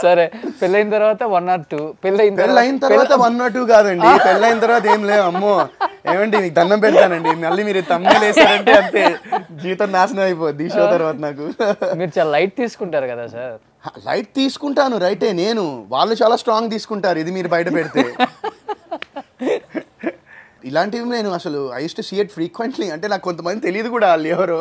సరే, పెళ్ళైన తర్వాత 1 or 2, పెళ్ళైన తర్వాత 1 or 2 కాదండి, పెళ్ళైన తర్వాత ఏం లేవు. అమ్మో ఏమండి, మీకు దండం పెడతానండి, మళ్ళీ మీరు తమ్ముళ్ళు వేసారంటే అంతే, జీవితం నాశనం అయిపోద్ది ఈ షో తర్వాత. నాకు మీరు చాలా లైట్ తీసుకుంటారు కదా సార్? లైట్ తీసుకుంటాను, రైటే. వాళ్ళు చాలా స్ట్రాంగ్ తీసుకుంటారు ఇది మీరు బయట పెడితే. ఇలాంటివి నేను అసలు I use to see it frequently. అంటే నాకు కొంతమంది తెలియదు కూడా వాళ్ళు ఎవరో,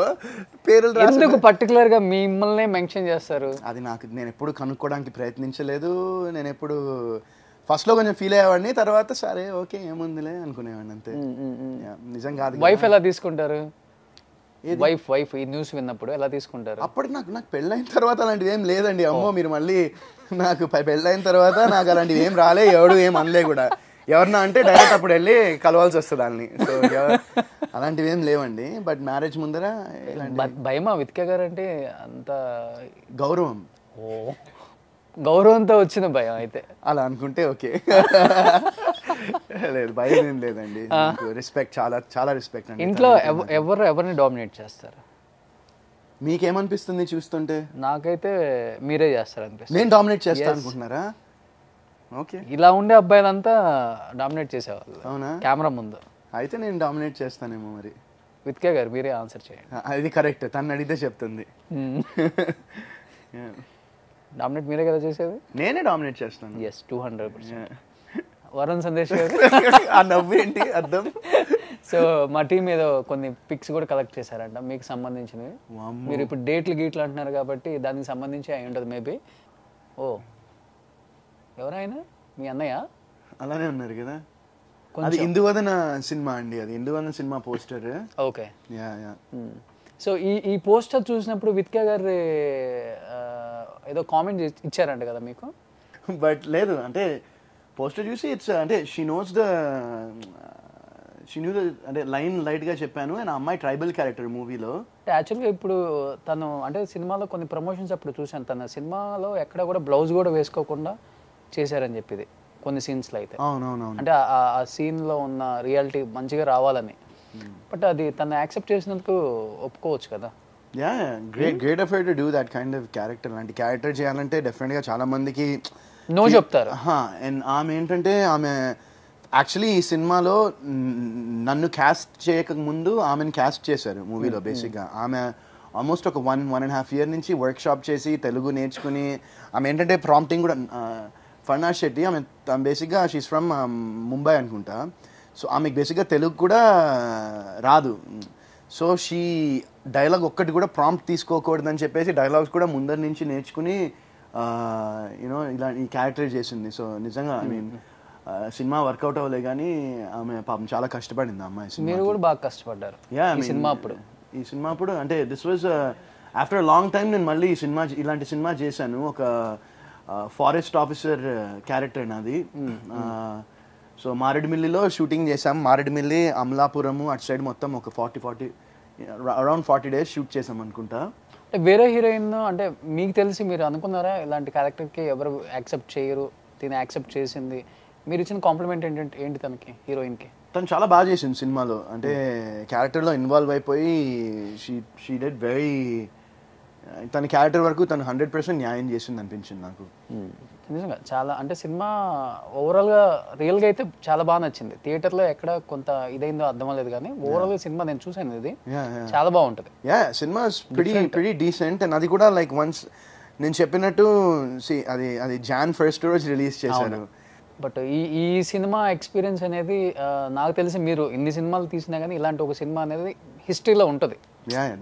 పేర్లు ఎందుకు పర్టికులర్ గా మిమ్మల్ని మెన్షన్ చేస్తారు? అది నేను ఎప్పుడు కనుక్కోవడానికి ప్రయత్నించలేదు. నేను ఎప్పుడు ఫస్ట్లో కొంచెం ఫీల్ అయ్యేవాడిని, తర్వాత సరే ఓకే ఏముందిలే అనుకునేవాడిని అంతే. నిజం కాదు. వైఫ్ ఎలా తీసుకుంటారు? వైఫ్ ఈ న్యూస్ విన్నప్పుడు ఎలా తీసుకుంటారు? అప్పటికి నాకు పెళ్ళైన తర్వాత అలాంటివి ఏం లేదండి. అమ్మో, మీరు మళ్ళీ నాకు పెళ్ళైన తర్వాత నాకు అలాంటివి ఏం రాలే, ఎవడు ఏం అనలే కూడా. ఎవరన్నా అంటే డైరెక్ట్ అప్పుడు వెళ్ళి కలవాల్సి వస్తుంది వాళ్ళని. సో అలాంటివి ఏం లేవండి. బట్ మ్యారేజ్ ముందర భయమా వితికా గారు అంటే? అంత గౌరవం. గౌరవంతో వచ్చిన భయం అయితే అలా అనుకుంటే ఓకే. లేదు, భయం ఏం లేదండి. రెస్పెక్ట్, చాలా రెస్పెక్ట్ అండి. ఇంట్లో ఎవరిని డామినేట్ చేస్తారు? మీకేమనిపిస్తుంది చూస్తుంటే? నాకైతే మీరే చేస్తారు అనిపిస్తుంది. నేను డామినేట్ చేస్తాను అనుకుంటున్నారా? ఓకే, ఇలా ఉండే అబ్బాయిలంతా డామినేట్ చేసేవాళ్ళు అవునా? కెమెరా ముందు. అయితే నేను డామినేట్ చేస్తానేమో మరి. విత్కే గారు మీరే ఆన్సర్ చేయండి. అది కరెక్ట్, తను అడిగితే చెప్తుంది. డామినేట్ మీరే కదా చేసేది? నేనే డామినేట్ చేస్తాను. ఎస్, 200%. వరుణ్ సందేశ్ గారు ఆ నవ్వు ఏంటి అర్థం? సో మా టీం ఏదో కొన్ని పిక్స్ కూడా కలెక్ట్ చేశారంట మీకు సంబంధించినవి. మీరు ఇప్పుడు డేట్లు గీట్లు అంటున్నారు కాబట్టి దానికి సంబంధించి అయి ఉంటుంది మేబీ. ఓ ఎవరైనా మీ అన్నయ్య అలానే ఉన్నారు కదా. అది ఇందువదన సినిమా అండి, అది ఇందువదన సినిమా poster. Okay. Yeah yeah. So ఈ పోస్టర్ చూసినప్పుడు విత్కా గారు ఏదో కామెంట్ ఇచ్చారంట కదా మీకు? బట్ లేదు, అంటే పోస్టర్ చూసి ఇట్స్ అంటే షీ నోస్ ద అంటే లైన్ లైట్గా చెప్పాను. అండ్ అమ్మాయి ట్రైబల్ క్యారెక్టర్ మూవీలో. అంటే యాక్చువల్గా ఇప్పుడు తను అంటే సినిమాలో కొన్ని ప్రమోషన్స్ అప్పుడు చూశాను, తన సినిమాలో ఎక్కడ కూడా బ్లౌజ్ కూడా వేసుకోకుండా చేశారని చెప్పేది కొన్ని సీన్స్లో అయితే. అవునవునవును. అంటే ఆ సీన్లో ఉన్న రియాలిటీ మంచిగా రావాలని. బట్ అది తను యాక్సెప్ట్ చేసినందుకు ఒప్పుకోవచ్చు కదా. Yeah, great effort to do that kind of character. అలాంటి క్యారెక్టర్ చేయాలంటే డెఫినెట్గా చాలా మందికి నో చెప్తారు. అండ్ ఆమె ఏంటంటే ఆమె యాక్చువల్లీ ఈ సినిమాలో నన్ను క్యాస్ట్ చేయక ముందు ఆమెను క్యాస్ట్ చేశారు మూవీలో. బేసిక్గా ఆమె ఆల్మోస్ట్ ఒక 1.5 year నుంచి వర్క్ షాప్ చేసి తెలుగు నేర్చుకుని, ఆమె ఏంటంటే ప్రాంప్టింగ్ కూడా ఫర్నాజ్ శెట్టి, ఆమె బేసిక్గా షీస్ ఫ్రమ్ ముంబై అనుకుంటా. సో ఆమెకు బేసిక్గా తెలుగు కూడా రాదు. సో షీ డైలాగ్ ఒక్కటి కూడా ప్రాంప్ట్ తీసుకోకూడదని చెప్పేసి డైలాగ్స్ కూడా ముందర నుంచి నేర్చుకుని యూనో ఇలా ఈ క్యారెక్టర్ చేసింది. సో నిజంగా ఐ మీన్ సినిమా వర్కౌట్ అవ్వలే కానీ ఆమె పాపం చాలా కష్టపడింది అమ్మాయి. మీరు కూడా బాగా కష్టపడ్డారు ఈ సినిమా అప్పుడు. ఈ సినిమా అప్పుడు అంటే this was after long time నేను మళ్ళీ ఇలాంటి సినిమా చేశాను. ఒక ఫారెస్ట్ ఆఫీసర్ క్యారెక్టర్ నాది. సో మారేడుమిల్లిలో షూటింగ్ చేసాం. మారేడుమిల్లి, అమలాపురము అటు సైడ్ మొత్తం ఒక 40 అరౌండ్ 40 days షూట్ చేసాం అనుకుంటా. అంటే వేరే హీరోయిన్ అంటే మీకు తెలిసి మీరు అనుకున్నారా ఇలాంటి క్యారెక్టర్కి ఎవరు యాక్సెప్ట్ చేయరు, తిని యాక్సెప్ట్ చేసింది? మీరు ఇచ్చిన కాంప్లిమెంట్ ఏంటి తనకి, హీరోయిన్కి? తను చాలా బాగా చేసింది సినిమాలో. అంటే క్యారెక్టర్లో ఇన్వాల్వ్ అయిపోయి షీ డెడ్ వెరీ, తన క్యారెక్టర్ వరకు తను 100% న్యాయం చేసింది అనిపించింది నాకు. నిజంగా చాలా అంటే సినిమా ఓవరాల్గా రియల్గా అయితే చాలా బాగా నచ్చింది. థియేటర్లో ఎక్కడ కొంత ఇదైందో అర్థం అవ్వలేదు కానీ ఓవరాల్గా సినిమా నేను చూసాను, ఇది చాలా బాగుంటుంది. Yeah, cinema pretty decent. And అది కూడా లైక్ వన్స్ నేను చెప్పినట్టు అది Jan 1st రోజు రిలీజ్ చేశాను. బట్ ఈ సినిమా ఎక్స్పీరియన్స్ అనేది నాకు తెలిసి మీరు ఇన్ని సినిమాలు తీసినా కానీ ఇలాంటి ఒక సినిమా అనేది హిస్టరీలో ఉంటుంది.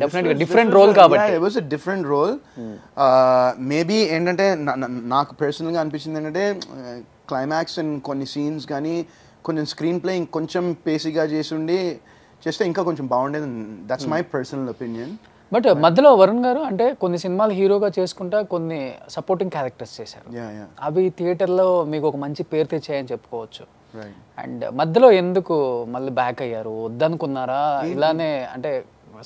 డెఫినెట్గా డిఫరెంట్ రోల్ కాబట్టి. It was a different role. Maybe ఏంటంటే నాకు పర్సనల్గా అనిపించింది ఏంటంటే క్లైమాక్స్ అండ్ కొన్ని సీన్స్ కానీ కొంచెం స్క్రీన్ ప్లే ఇంకొంచెం పేసీగా చేస్తే ఇంకా కొంచెం బాగుండేది. That's my personal opinion. But మధ్యలో వరుణ్ గారు అంటే కొన్ని సినిమాలు హీరోగా చేసుకుంటా కొన్ని సపోర్టింగ్ క్యారెక్టర్స్ చేశారు. అవి థియేటర్లో మీకు ఒక మంచి పేరు తెచ్చాయని చెప్పుకోవచ్చు. అండ్ మధ్యలో ఎందుకు మళ్ళీ బ్యాక్ అయ్యారు? వద్దనుకున్నారా? ఇలానే అంటే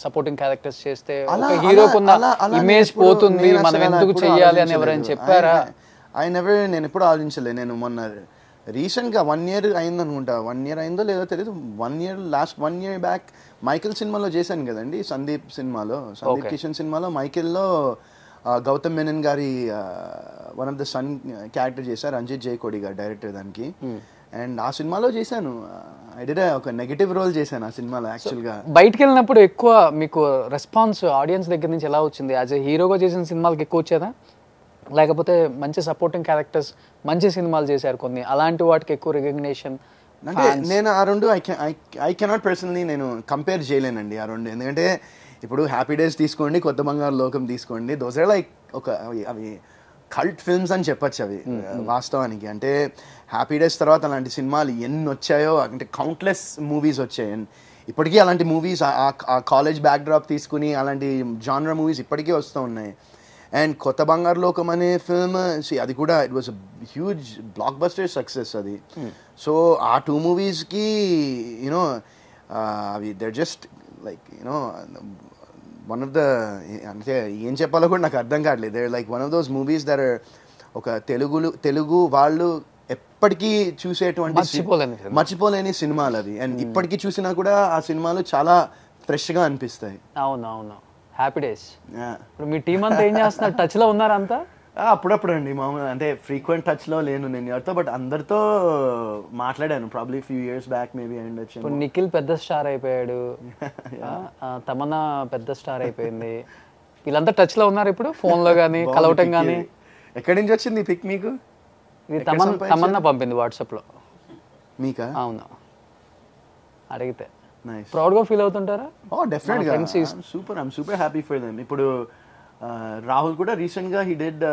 సపోర్టింగ్ క్యారెక్టర్స్ చేస్తే హీరోకున్న ఇమేజ్ పోతుంది, మనం ఎందుకు చెయ్యాలి అని ఎవరైనా చెప్పారా? నేను ఎప్పుడు ఆలోచించలే. నేను మొన్న రీసెంట్గా 1 year అయింది అనుకుంటా, 1 year అయిందో లేదో తెలియదు, 1 year బ్యాక్ మైకేల్ సినిమాలో చేశాను కదండి, సందీప్ కిషన్ సినిమాలో మైకేల్లో గౌతమ్ మెనన్ గారి one of the sun character చేశారు, రంజిత్ జైకోడి గారు డైరెక్టర్ దానికి. అండ్ ఆ సినిమాలో చేశాను, ఒక నెగటివ్ రోల్ చేశాను ఆ సినిమాలో. యాక్చువల్గా బయటకు వెళ్ళినప్పుడు ఎక్కువ మీకు రెస్పాన్స్ ఆడియన్స్ దగ్గర నుంచి ఎలా వచ్చింది? యాజ్ ఏ హీరోగా చేసిన సినిమాలకి ఎక్కువ వచ్చేదా, లేకపోతే మంచి సపోర్టింగ్ క్యారెక్టర్స్ మంచి సినిమాలు చేశారు కొన్ని, అలాంటి వాటికి ఎక్కువ రికగ్నిషన్? అంటే నేను ఆ రెండు ఐ కెనాట్ పర్సనలీ నేను కంపేర్ చేయలేనండి ఆ రెండు. ఎందుకంటే ఇప్పుడు హ్యాపీ డేస్ తీసుకోండి, కొత్త బంగారు లోకం తీసుకోండి, దోస్ ఆర్ లైక్ అవి కల్ట్ ఫిల్మ్స్ అని చెప్పచ్చు అవి వాస్తవానికి. అంటే హ్యాపీ డేస్ తర్వాత అలాంటి సినిమాలు ఎన్ని వచ్చాయో, అంటే కౌంట్లెస్ మూవీస్ వచ్చాయి. ఇప్పటికీ అలాంటి మూవీస్ ఆ కాలేజ్ బ్యాక్ డ్రాప్ తీసుకుని అలాంటి జానర్ మూవీస్ ఇప్పటికీ వస్తూ ఉన్నాయి. అండ్ కొత్త బంగారు లోకం అనే ఫిల్మ్ అది కూడా it was huge blockbuster success అది. సో ఆ 2 మూవీస్కి యూనో అవి there just like you know one of the, అంటే ఏం చెప్పాలో కూడా నాకు అర్థం కావట్లేదు. They like one of those movies there ఒక తెలుగు వాళ్ళు ఎప్పటికీ చూసేటువంటి మర్చిపోలేని సినిమాలు అవి. అండ్ ఇప్పటికీ చూసినా కూడా ఆ సినిమాలు చాలా ఫ్రెష్గా అనిపిస్తాయి. అవునవును, హ్యాపీ డేస్. ఇప్పుడు మీ టీం అంతా ఏం చేస్తున్నారు? టచ్లో ఉన్నారా అంతా? అప్పుడప్పుడు అండి మామూలు, అంటే ఫ్రీక్వెంట్ టచ్లో లేను నేను ఎవరితో, బట్ అందరితో మాట్లాడాను. Probably few years back maybe and ఇప్పుడు నిఖిల్ పెద్ద స్టార్ అయిపోయాడు, తమన్నా పెద్ద స్టార్ అయిపోయింది, వీళ్ళంతా టచ్లో ఉన్నారు ఇప్పుడు ఫోన్లో కానీ కలవటం కానీ. ఎక్కడి నుంచి వచ్చింది పిక్ మీకు? ఇది తమన్నా పంపింది వాట్సాప్లో. మీకా? అవును, అడిగితే. నైస్. ప్రౌడ్గా ఫీల్ అవుతుంటారా? డెఫినెట్గా, super, I'm super happy for them. ఇప్పుడు రాహుల్ కూడా రీసెంట్గా హీ డిడ్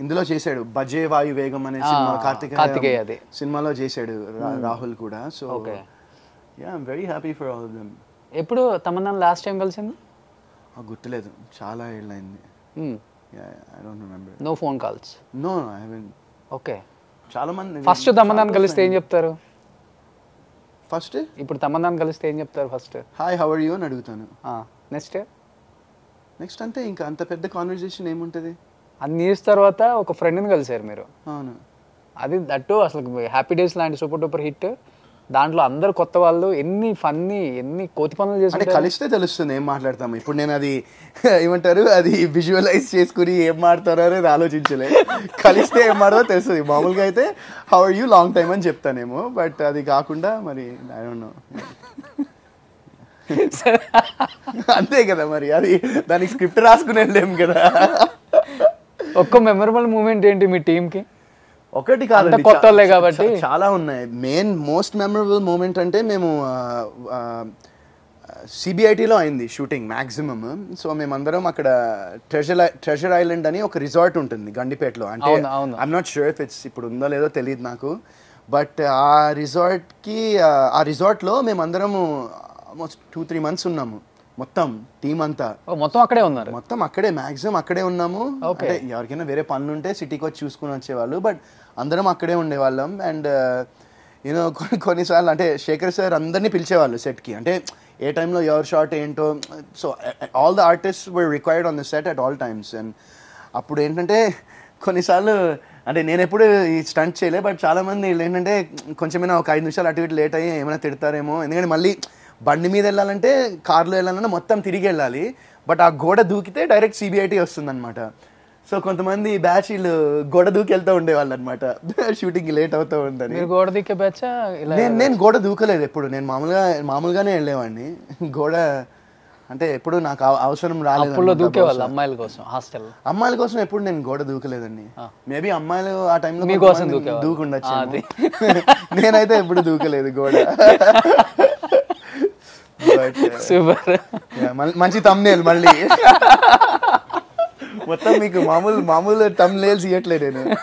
ఇందులో చేశాడు, బజే వాయు వేగం అనే సినిమా, కార్తికేయ అది సినిమాలో చేశాడు రాహుల్ కూడా. So yeah, I'm very happy for all of them. ఎప్పుడు తమన్నా లాస్ట్ టైం కలిసింది? గుర్తులేదు, చాలా ఏళ్ళైంది. I don't remember. No phone calls? No, I haven't. Okay. చాలా మంది ఫస్ట్ తమన్నాని కలిస్తే ఏం చెప్తారు? ఫస్ట్ ఇప్పుడు తమన్నాని కలిస్తే ఏం చెప్తారు? First hi how are you అని అడుగుతాను. నెక్స్ట్ అంటే ఇంకా అంత పెద్ద కాన్వర్జేషన్ ఏముంటుంది? అది న్యూస్ తర్వాత ఒక ఫ్రెండ్ని కలిసారు మీరు. అవును, అది దట్టు అసలు హ్యాపీ డేస్ లాంటి సూపర్ డూపర్ హిట్. దాంట్లో అందరు కొత్త వాళ్ళు, ఎన్ని ఫన్నీ, ఎన్ని కోతి పనులు చేసి, అంటే కలిస్తే తెలుస్తుంది ఏం మాట్లాడతాము. ఇప్పుడు నేను అది ఏమంటారు, అది విజువలైజ్ చేసుకుని ఏం మాట్లాడతారో అనేది ఆలోచించలే. కలిస్తే ఏం మాట్లాడో తెలుస్తుంది. మామూలుగా అయితే how are you long time అని చెప్తానేమో, బట్ అది కాకుండా మరి ఐ డోంట్ నో. అంతే కదా మరి, అది దానికి స్క్రిప్ట్ రాసుకుని వెళ్ళలేము కదా. ఒక్క మెమరబుల్ మూమెంట్ ఏంటి మీ టీంకి? ఒకటి కాదు, కొత్త వాళ్ళే కాబట్టి చాలా ఉన్నాయి. మోస్ట్ మెమరబుల్ మూమెంట్ అంటే మేము సిబిఐటీలో అయింది షూటింగ్ మ్యాక్సిమమ్. సో మేమందరం అక్కడ ట్రెజర్ ఐలాండ్ అని ఒక రిసార్ట్ ఉంటుంది గండిపేటలో. అంటే I'm not sure if it's ఇప్పుడు ఉందో లేదో తెలియదు నాకు, బట్ ఆ రిసార్ట్లో మేమందరము ఆల్మోస్ట్ 2-3 months ఉన్నాము, మొత్తం టీం అంతా. మొత్తం అక్కడే ఉన్నారు? మొత్తం అక్కడే, మ్యాక్సిమం అక్కడే ఉన్నాము. అంటే ఎవరికైనా వేరే పనులు ఉంటే సిటీకి వచ్చి చూసుకుని వచ్చేవాళ్ళు, బట్ అందరం అక్కడే ఉండేవాళ్ళం. అండ్ యూనో కొన్నిసార్లు అంటే శేఖర్ సార్ అందరినీ పిలిచేవాళ్ళు సెట్కి, అంటే ఏ టైంలో ఎవరి షాట్ ఏంటో. So all the artist were required on the set at all times. And అప్పుడు ఏంటంటే కొన్నిసార్లు అంటే నేను ఎప్పుడు ఈ స్టంట్ చేయలే, బట్ చాలామంది వీళ్ళు ఏంటంటే కొంచెమైనా ఒక 5 నిమిషాలు అటు ఇటు లేట్ అయ్యి ఏమైనా తిడతారేమో, ఎందుకంటే మళ్ళీ బండి మీద వెళ్ళాలంటే కార్లో వెళ్ళాలన్నా మొత్తం తిరిగి వెళ్ళాలి, బట్ ఆ గోడ దూకితే డైరెక్ట్ సిబిఐటీ వస్తుందన్నమాట. సో కొంతమంది బ్యాచ్ వీళ్ళు గోడ దూకి వెళ్తూ ఉండేవాళ్ళు అనమాట, షూటింగ్కి లేట్ అవుతూ ఉంటుంది. గోడ దూకే బ్యాచ్? నేను గోడ దూకలేదు ఎప్పుడు, నేను మామూలుగానే వెళ్ళేవాడిని. గోడ అంటే ఎప్పుడు నాకు అవసరం రాలేదు. దూకేవాళ్ళు అమ్మాయిల కోసం, హాస్టల్ అమ్మాయిల కోసం ఎప్పుడు నేను గోడ దూకలేదండి. మేబీ అమ్మాయిలు ఆ టైంలో దూకుండొచ్చు, నేనైతే ఎప్పుడు దూకలేదు గోడ. మంచి తమ్నేల్ మళ్ళీ మొత్తం మీకు మామూలు తమ్నేల్స్ ఇవ్వట్లేదు నేను.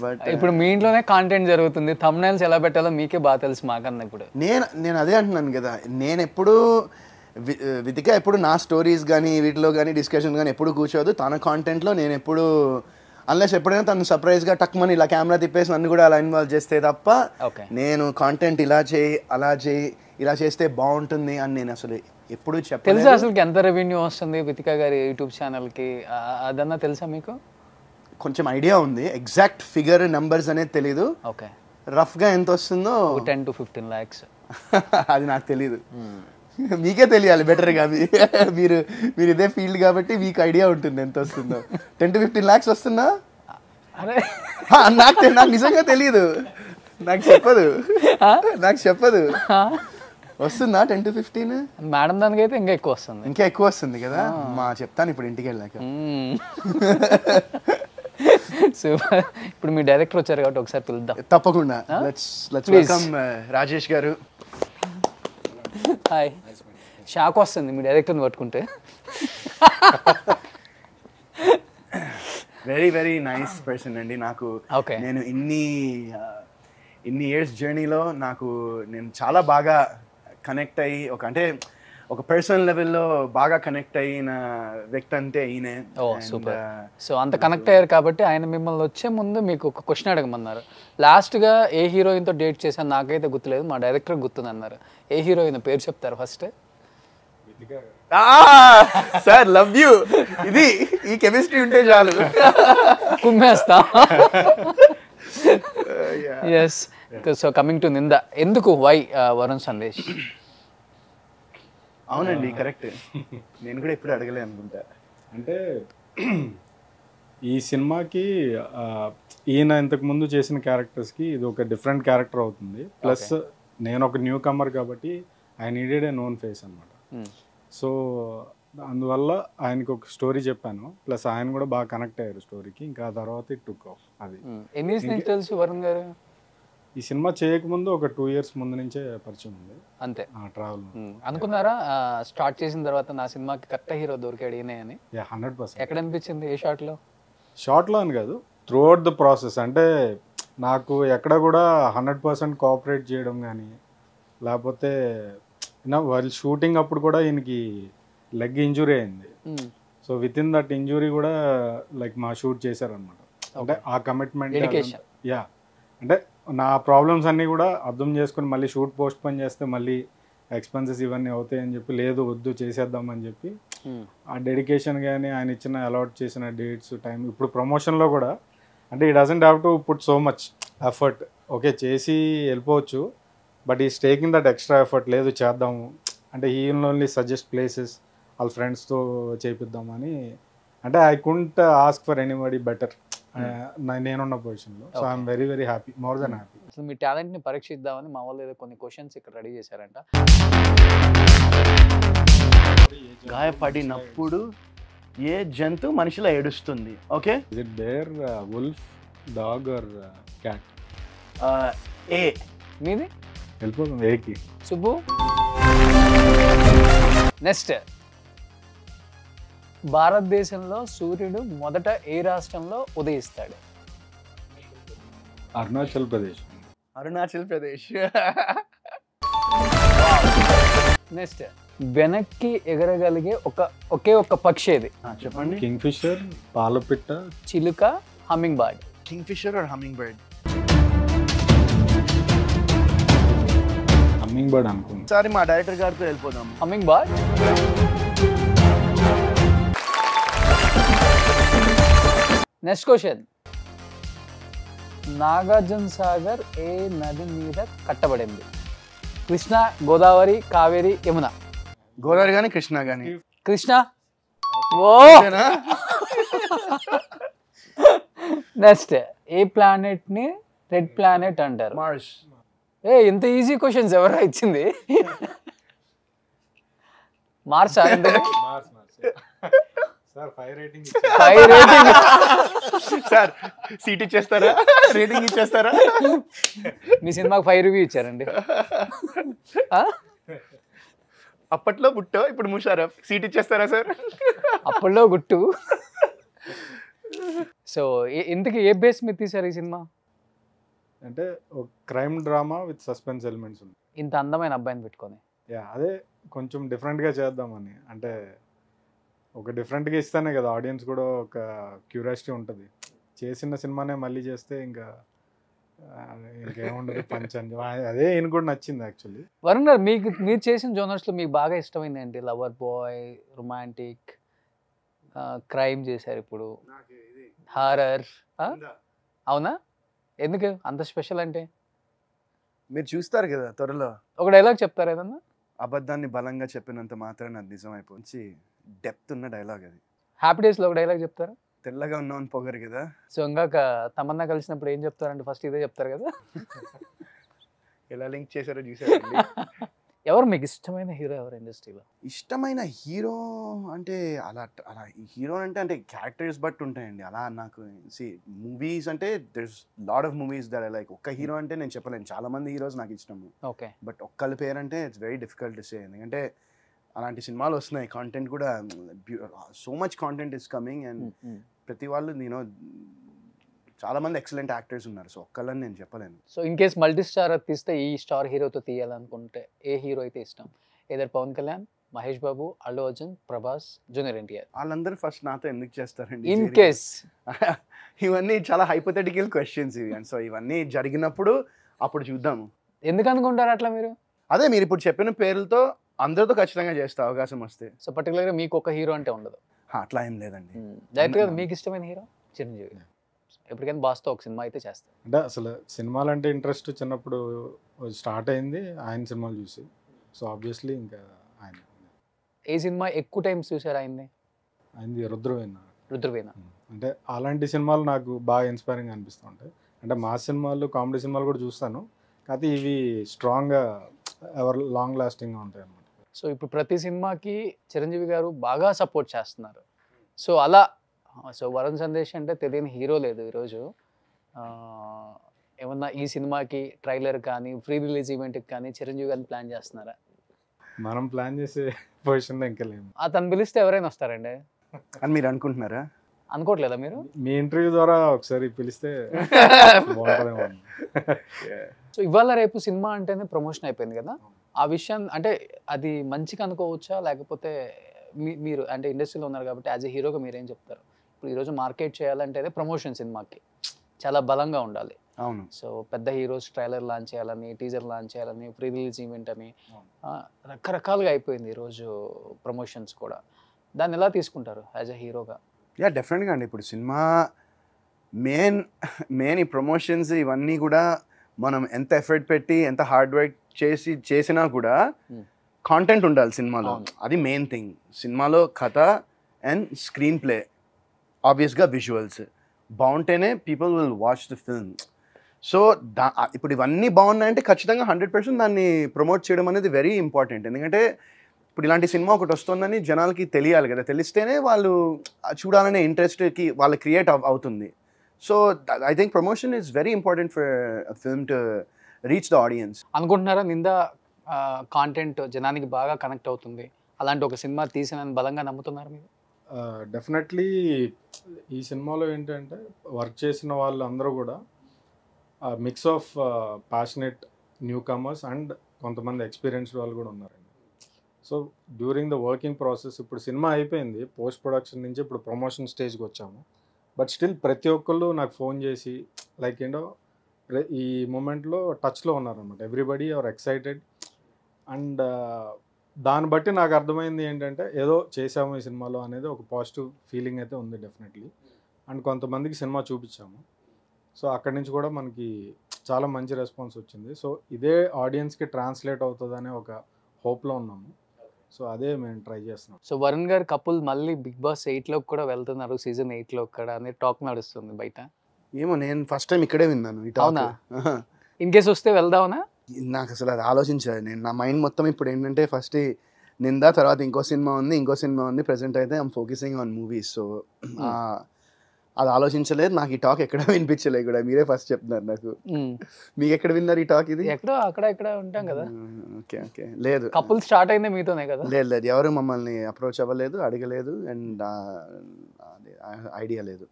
బట్ ఇప్పుడు మీ ఇంట్లోనే కాంటెంట్ జరుగుతుంది, తమ్నేల్స్ ఎలా పెట్టాలో మీకే బాగా తెలుసు మాకన్నా. ఇప్పుడు నేను అదే అంటున్నాను కదా, నేను ఎప్పుడు వితిక ఎప్పుడు నా స్టోరీస్ కానీ వీటిలో కానీ డిస్కషన్ కానీ ఎప్పుడు కూర్చోదు. తన కాంటెంట్లో నేను ఎప్పుడు అన్లెస్ ఎప్పుడైనా తను సర్ప్రైజ్గా టక్మని ఇలా కెమెరా తిప్పేసి నన్ను కూడా అలా ఇన్వాల్వ్ చేస్తే తప్ప నేను కాంటెంట్ ఇలా చేయి అలా చేయి ఇలా చేస్తే బాగుంటుంది అని నేను అసలు ఎప్పుడు చెప్పలేదు. తెలుసా అసలు ఎంత రెవెన్యూ వస్తుంది వితిక గారి యూట్యూబ్ ఛానల్కి? అదన్నా తెలుసా మీకు? కొంచెం ఐడియా ఉంది, ఎగ్జాక్ట్ ఫిగర్ నెంబర్స్ అనేది తెలీదు. ఓకే, రఫ్గా ఎంత వస్తుందో 10 to 15 lakhs. అది నాకు తెలీదు, మీకే తెలియాలి బెటర్గా. మీరు ఇదే ఫీల్డ్ కాబట్టి మీకు ఐడియా ఉంటుంది ఎంత వస్తుందో. 10 to 15 lakhs వస్తుందా? నాకు నిజంగా తెలియదు, నాకు చెప్పదు. వస్తుందా 10 to 15? మేడం దానికి అయితే ఇంకా ఎక్కువ వస్తుంది కదా. చెప్తాను ఇప్పుడు ఇంటికి వెళ్ళాక. ఇప్పుడు మీ డైరెక్టర్ వచ్చారు కాబట్టి ఒకసారి పిలుద్దాం. తప్పకుండా. లెట్స్ వెల్కమ్ రాజేష్ గారు. హాయ్. షాక్ వస్తుంది మీ డైరెక్టర్ని పట్టుకుంటే. వెరీ వెరీ నైస్ పర్సన్ అండి. నాకు నేను ఇన్ని ఇయర్స్ జర్నీలో నేను చాలా బాగా కనెక్ట్ అయ్యి ఒక పర్సనల్ లెవెల్లో బాగా కనెక్ట్ అయిన వ్యక్తి అంటే ఈయనే. సూపర్. సో అంత కనెక్ట్ అయ్యారు కాబట్టి ఆయన మిమ్మల్ని వచ్చే ముందు మీకు ఒక క్వశ్చన్ అడగమన్నారు. లాస్ట్గా ఏ హీరోయిన్తో డేట్ చేశాను నాకైతే గుర్తులేదు, మా డైరెక్టర్ గుర్తుంది అన్నారు. ఏ హీరోయిన్ పేరు చెప్తారు ఫస్ట్? సార్ లవ్ యూ, ఇది ఈ కెమిస్ట్రీ ఉంటే చాలు, కుమ్మేస్తా. ఎస్. సో కమింగ్ టు నింద, ఎందుకు వై వరుణ్ సందేశ్? అవునండి, కరెక్ట్. నేను కూడా ఎప్పుడు అడగలే అనుకుంటా. అంటే ఈ సినిమాకి ఈయన ఇంతకుముందు చేసిన క్యారెక్టర్స్కి ఇది ఒక డిఫరెంట్ క్యారెక్టర్ అవుతుంది. ప్లస్ నేను ఒక న్యూ కమర్ కాబట్టి I needed A known face అనమాట. సో అందువల్ల ఆయనకి ఒక స్టోరీ చెప్పాను. ప్లస్ ఆయన కూడా బాగా కనెక్ట్ అయ్యారు స్టోరీకి. ఇంకా ఆ తర్వాత ఇట్ టుక్ ఆఫ్. అది ఎన్ని నుంచి తెలుసు వరుణ్ గారు? ఈ సినిమా చేయకముందు ఒక 2 years ముందు నుంచే పరిచయం ఉంది. అంతే ట్రావెల్ అనుకున్నారా స్టార్ట్ చేసిన తర్వాత నా సినిమాకి కరెక్ట్ హీరో దొరికాడు ఈయనే అని? 100%. ఎక్కడ అనిపించింది? ఏ షార్ట్లో అని కాదు, త్రూ అవుట్ ద ప్రాసెస్. అంటే నాకు ఎక్కడ కూడా 100% కోఆపరేట్ చేయడం కానీ, లేకపోతే వాళ్ళు షూటింగ్ అప్పుడు కూడా ఈయనకి లెగ్ ఇంజురీ అయింది. So with in that injury కూడా లైక్ మా షూట్ చేశారనమాట. అంటే ఆ కమిట్మెంట్, యా, అంటే నా ప్రాబ్లమ్స్ అన్నీ కూడా అర్థం చేసుకుని మళ్ళీ షూట్ పోస్ట్ పోన్ చేస్తే మళ్ళీ ఎక్స్పెన్సెస్ ఇవన్నీ అవుతాయని చెప్పి, లేదు వద్దు చేసేద్దామని చెప్పి ఆ డెడికేషన్ కానీ ఆయన ఇచ్చిన అలాట్ చేసిన డేట్స్ టైం. ఇప్పుడు ప్రమోషన్లో కూడా అంటే ఈ doesn't have to put so much effort. Okay చేసి వెళ్ళిపోవచ్చు, but is taking that extra effort. లేదు చేద్దాము అంటే he will only suggest places, వాళ్ళ ఫ్రెండ్స్తో చేపిద్దామని. అంటే I couldn't ask for anybody better నేనున్న పొజిషన్లో. So I'm very very happy, more than happy. అసలు మీ టాలెంట్ని పరీక్షిద్దామని మా వాళ్ళు ఏదో కొన్ని క్వశ్చన్స్ ఇక్కడ రెడీ చేశారంట. గాయపడినప్పుడు ఏ జంతు మనిషిలో ఏడుస్తుంది? Okay, is it bear, wolf, dog or cat? A. మీది? వెళ్ళిపోతుంది ఏకి. సుబ్బు నెక్స్ట్, భారతదేశంలో సూర్యుడు మొదట ఏ రాష్ట్రంలో ఉదయిస్తాడు? అరుణాచల్ ప్రదేశ్. అరుణాచల్ ప్రదేశ్. నెక్స్ట్, వెనక్కి ఎగరగలిగే ఒకే ఒక్క పక్షి ఏది? చెప్పండి. కింగ్ ఫిషర్, పాలపిట్ట, చిలుక, hummingbird. Kingfisher or hummingbird? Hummingbird అనుకుంటా. ఒకసారి మా డైరెక్టర్ గారితో వెళ్ళిపోదాం. Hummingbird. Next question, Nagarjuna Sagar ఏ నది మీద కట్టబడింది? కృష్ణ, గోదావరి, కావేరి, యమున? గోదావరి కానీ కృష్ణ కానీ. కృష్ణ. ఓ నెక్స్ట్, ఏ ప్లానెట్ ని రెడ్ ప్లానెట్ అంటారు? మార్స్. ఇంత ఈజీ క్వశ్చన్స్ ఎవరా ఇచ్చింది? Mars. Sir 5 rating. Sir seat ఇచ్చేస్తారా? రేటింగ్ ఇచ్చేస్తారా? మీ సినిమాకి 5 రివ్యూ ఇచ్చారండి. అప్పట్లో బుట్టో, ఇప్పుడు ముషారఫ్. సీట్ ఇచ్చేస్తారా సార్? అప్పట్లో గుట్టు. సో ఇంతకీ ఏ బేస్ మీద తీశారు ఈ సినిమా? అంటే ఒక crime drama with suspense elements ఉంది. ఇంత అందమైన అబ్బాయిని పెట్టుకొని. అదే కొంచెం డిఫరెంట్గా చేద్దామని. అంటే ఒక డిఫరెంట్గా ఇస్తానే కదా ఆడియన్స్ కూడా ఒక క్యూరియాసిటీ ఉంటుంది. చేసిన సినిమానే మళ్ళీ చేస్తే ఇంకా ఇంకేముండదు పంచండి. అదే ఈయన కూడా నచ్చింది యాక్చువల్లీ. వరుణ్ గారు, మీరు చేసిన జోనర్స్లో మీకు బాగా ఇష్టమైంది ఏంటి? లవర్ బాయ్, రొమాంటిక్, క్రైమ్ చేశారు, ఇప్పుడు హారర్. అవునా? ఎందుకు అంత స్పెషల్? అంటే మీరు చూస్తారు కదా త్వరలో. ఒక డైలాగ్ చెప్తారు ఏదన్నా? అబద్ధాన్ని బలంగా చెప్పినంత మాత్రం అది నిజం అయిపోయి డెప్త్ ఉన్న డైలాగ్ అది. హ్యాపీ డేస్లో ఒక డైలాగ్ చెప్తారా? తెల్లగా ఉన్నామని పొగరు కదా. సో ఇందాక తమన్నా కలిసినప్పుడు ఏం చెప్తారంటే ఫస్ట్ ఇదే చెప్తారు కదా. ఎలా లింక్ చేశారో చూసారండి. ఎవరు మీకు ఇష్టమైన హీరో? ఎవరు ఇండస్ట్రీలో ఇష్టమైన హీరో అంటే అలా హీరో అంటే క్యారెక్టర్స్ బట్టి ఉంటాయండి. అలా నాకు మూవీస్ అంటే there's lot of movies that like. ఒక్క హీరో అంటే నేను చెప్పలేను, చాలా మంది హీరోస్ నాకు ఇష్టము. ఓకే, బట్ ఒక్కళ్ళ పేరు అంటే it's very difficult to say. ఎందుకంటే అలాంటి సినిమాలు వస్తున్నాయి, కాంటెంట్ కూడా so much content is coming and ప్రతి వాళ్ళు చాలా మంది ఎక్సలెంట్ యాక్టర్స్ ఉన్నారు. సో ఒక్కళ్ళని నేను చెప్పలేను. So in case multi star తీస్తే ఈ స్టార్ హీరోతో తీయాలనుకుంటే ఏ హీరో అయితే ఇష్టం? Either Pawan Kalyan, Mahesh Babu, Allu Arjun, Prabhas, junior NTR? వాళ్ళందరూ ఫస్ట్ నాతో ఎందుకు చేస్తారండి? ఇన్ కేస్ ఇవన్నీ చాలా హైపోథెటికల్ క్వశ్చన్స్ ఇవి. సో ఇవన్నీ జరిగినప్పుడు అప్పుడు చూద్దాము. ఎందుకు అనుకుంటారు అట్లా మీరు? అదే మీరు ఇప్పుడు చెప్పిన పేర్లతో అందరితో ఖచ్చితంగా చేస్తే అవకాశం వస్తే. సో పర్టికులర్గా మీకు ఒక హీరో అంటే ఉండదు? అట్లా ఏం లేదండి. డైరెక్ట్గా మీకు ఇష్టమైన హీరో? చిరంజీవి. ఎప్పటికైనా బాస్తో ఒక సినిమా అయితే చేస్తాను. అంటే అసలు సినిమాలు అంటే ఇంట్రెస్ట్ చిన్నప్పుడు స్టార్ట్ అయింది ఆయన సినిమాలు చూసి. సో ఆబ్వియస్లీ ఇంకా ఆయన. ఏ సినిమా ఎక్కువ టైమ్స్ చూసారు ఆయన్ని? ఆయనది రుద్రవీణ. రుద్రవీణ. అంటే అలాంటి సినిమాలు నాకు బాగా ఇన్స్పైరింగ్ అనిపిస్తూ ఉంటాయి. అంటే మా సినిమాలు, కామెడీ సినిమాలు కూడా చూస్తాను, కాకపోతే ఇవి స్ట్రాంగ్గా ఎవర్ లాంగ్ లాస్టింగ్గా ఉంటాయి అన్నమాట. సో ఇప్పుడు ప్రతి సినిమాకి చిరంజీవి గారు బాగా సపోర్ట్ చేస్తున్నారు. సో అలా వరుణ్ సందేశ్ అంటే తెలియని హీరో లేదు ఈరోజు. ఏమన్నా ఈ సినిమాకి ట్రైలర్ కానీ ప్రీ రిలీజ్ ఈవెంట్కి కానీ చిరంజీవి గారిని ప్లాన్ చేస్తున్నారా? మనం ప్లాన్ చేసే పొజిషన్లో ఇంకా లేము. అతను పిలిస్తే ఎవరైనా వస్తారండి అని మీరు అనుకుంటున్నారా? అనుకోవట్లేదా మీరు? మీ ఇంటర్వ్యూ ద్వారా ఒకసారి పిలిస్తే బాగుంటుందేమో. సో ఇవాళ రేపు సినిమా అంటేనే ప్రమోషన్ అయిపోయింది కదా, ఆ విషయం అంటే అది మంచిగా అనుకోవచ్చా, లేకపోతే మీరు అంటే ఇండస్ట్రీలో ఉన్నారు కాబట్టి యాజ్ ఎ హీరోగా మీరేం చెప్తారు? ఇప్పుడు ఈరోజు మార్కెట్ చేయాలంటే ప్రమోషన్ సినిమాకి చాలా బలంగా ఉండాలి. అవును. సో పెద్ద హీరోస్ ట్రైలర్ లాంచ్ చేయాలని, టీజర్ లాంచ్ చేయాలని, ప్రీ రిలీజ్ ఈవెంట్ అని రకరకాలుగా అయిపోయింది ఈరోజు ప్రమోషన్స్ కూడా. దాన్ని ఎలా తీసుకుంటారు యాజ్ ఎ హీరోగా? యా, డెఫినెట్గా అండి. ఇప్పుడు సినిమా మెయిన్ ఈ ప్రమోషన్స్ ఇవన్నీ కూడా మనం ఎంత ఎఫర్ట్ పెట్టి ఎంత హార్డ్ వర్క్ చేసినా కూడా కాంటెంట్ ఉండాలి సినిమాలో. అది మెయిన్ థింగ్. సినిమాలో కథ అండ్ స్క్రీన్ ప్లే, ఆబ్వియస్గా విజువల్స్ బాగుంటేనే people will watch the film. So ఇప్పుడు ఇవన్నీ బాగున్నాయంటే ఖచ్చితంగా 100% దాన్ని ప్రమోట్ చేయడం అనేది వెరీ ఇంపార్టెంట్. ఎందుకంటే ఇప్పుడు ఇలాంటి సినిమా ఒకటి వస్తుందని జనాలకి తెలియాలి కదా, తెలిస్తేనే వాళ్ళు చూడాలనే ఇంట్రెస్ట్కి వాళ్ళు క్రియేట్ అవుతుంది. So I think promotion is very important for film to reach the audience. అనుకుంటున్నారా నిందా కాంటెంట్ జనానికి బాగా కనెక్ట్ అవుతుంది, అలాంటి ఒక సినిమా తీసిన బలంగా నమ్ముతున్నారు మీరు? డెఫినెట్లీ ఈ సినిమాలో ఏంటంటే వర్క్ చేసిన వాళ్ళు అందరూ కూడా mix of passionate new comers and కొంతమంది ఎక్స్పీరియన్స్డ్ వాళ్ళు కూడా ఉన్నారండి. So during the working process ఇప్పుడు సినిమా అయిపోయింది, పోస్ట్ ప్రొడక్షన్ నుంచి ఇప్పుడు ప్రమోషన్ స్టేజ్కి వచ్చాము. బట్ స్టిల్ ప్రతి ఒక్కళ్ళు నాకు ఫోన్ చేసి లైక్ ఏంటో ఈ మూమెంట్లో టచ్లో ఉన్నారనమాట. Everybody are excited. అండ్ దాన్ని బట్టి నాకు అర్థమైంది ఏంటంటే ఏదో చేసాము ఈ సినిమాలో అనేది ఒక పాజిటివ్ ఫీలింగ్ అయితే ఉంది డెఫినెట్లీ. అండ్ కొంతమందికి సినిమా చూపించాము. సో అక్కడి నుంచి కూడా మనకి చాలా మంచి రెస్పాన్స్ వచ్చింది. సో ఇదే ఆడియన్స్కి ట్రాన్స్లేట్ అవుతుందనే ఒక హోప్లో ఉన్నాము. సో అదే మేము ట్రై చేస్తున్నాం. సో వరుణ్ గారు కపుల్ మళ్ళీ బిగ్ బాస్ 8లోకి కూడా వెళ్తున్నారు, సీజన్ 8లో కూడా అనే టాక్ నడుస్తుంది బయట. ఏమో, నేను ఫస్ట్ టైం ఇక్కడే విన్నాను ఈ టాక్. అవునా? ఇన్ కేస్ వస్తే వెళ్దామనా? నాకు అసలు అది ఆలోచించాను నేను. నా మైండ్ మొత్తం ఇప్పుడు ఏంటంటే ఫస్ట్ నిందా, తర్వాత ఇంకో సినిమా ఉంది. ప్రెసెంట్ అయితే I'm focusing on movies. So అది ఆలోచించలేదు. నాకు ఈ టాక్ ఎక్కడ వినిపించలేదు కూడా, మీరే ఫస్ట్ చెప్తున్నారు నాకు. మీకు ఎక్కడ విన్నారు ఈ టాక్? ఇది ఎక్కడో అక్కడ ఇక్కడ ఉంటాం కదా. ఓకే. లేదు, కపుల్ స్టార్ట్ అయిందే మీతోనే కదా? లేదు, ఎవరు మమ్మల్ని అప్రోచ్ అవ్వలేదు, అడగలేదు, అండ్ ఐడియా లేదు.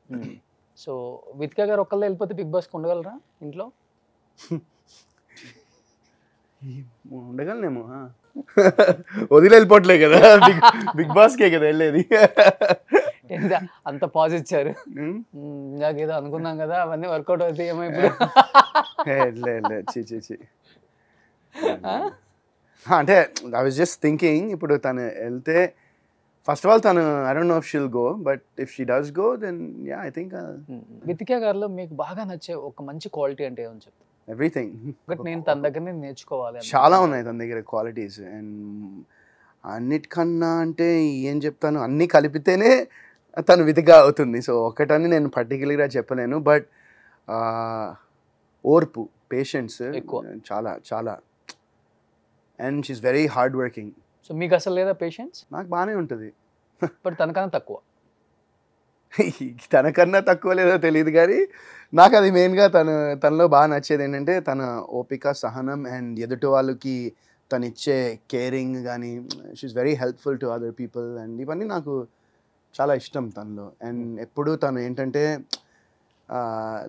సో వితికా గారు ఒక్కళ్ళే వెళ్ళిపోతే బిగ్ బాస్కి ఉండగలరా ఇంట్లో? ఉండగలనేమో, వదిలి వెళ్ళిపోవట్లే కదా, బిగ్ బాస్కే కదా వెళ్ళేది. అంత పాజ్ ఇచ్చారు. ఇందాకేదో అనుకున్నాం కదా, అవన్నీ వర్కౌట్ అవుతాయి ఏమో ఇప్పుడు. అంటే ఐ వాజ్ జస్ట్ థింకింగ్, ఇప్పుడు తను వెళ్తే ఫస్ట్ ఆఫ్ ఆల్ తను I don't know if she'll go, but if she does go then ya I think. Vithika గారిలో మీకు బాగా నచ్చే ఒక మంచి క్వాలిటీ అంటే ఏమని చెప్తారు? ఎవ్రీథింగ్. బట్ నేను తన దగ్గర నేర్చుకోవాలి. చాలా ఉన్నాయి తన దగ్గర క్వాలిటీస్. అండ్ అన్నిటికన్నా అంటే ఏం చెప్తాను, అన్నీ కలిపితేనే తను వితిగా అవుతుంది. సో ఒక్కటని నేను పర్టికులర్గా చెప్పలేను. బట్ ఓర్పు, పేషెన్స్ చాలా చాలా. And she's very hard working. So మీకు అసలు లేదా పేషెన్స్? నాకు బాగానే ఉంటుంది. బట్ తనకన్నా తక్కువ. తనకన్నా తక్కువ లేదో తెలియదు కానీ నాకు అది మెయిన్గా తనలో బాగా నచ్చేది ఏంటంటే తన ఓపిక, సహనం, అండ్ ఎదుటి వాళ్ళకి తను ఇచ్చే కేరింగ్ కానీ, she's very helpful to other people. And ఇవన్నీ నాకు చాలా ఇష్టం తనలో. అండ్ ఎప్పుడు తను ఏంటంటే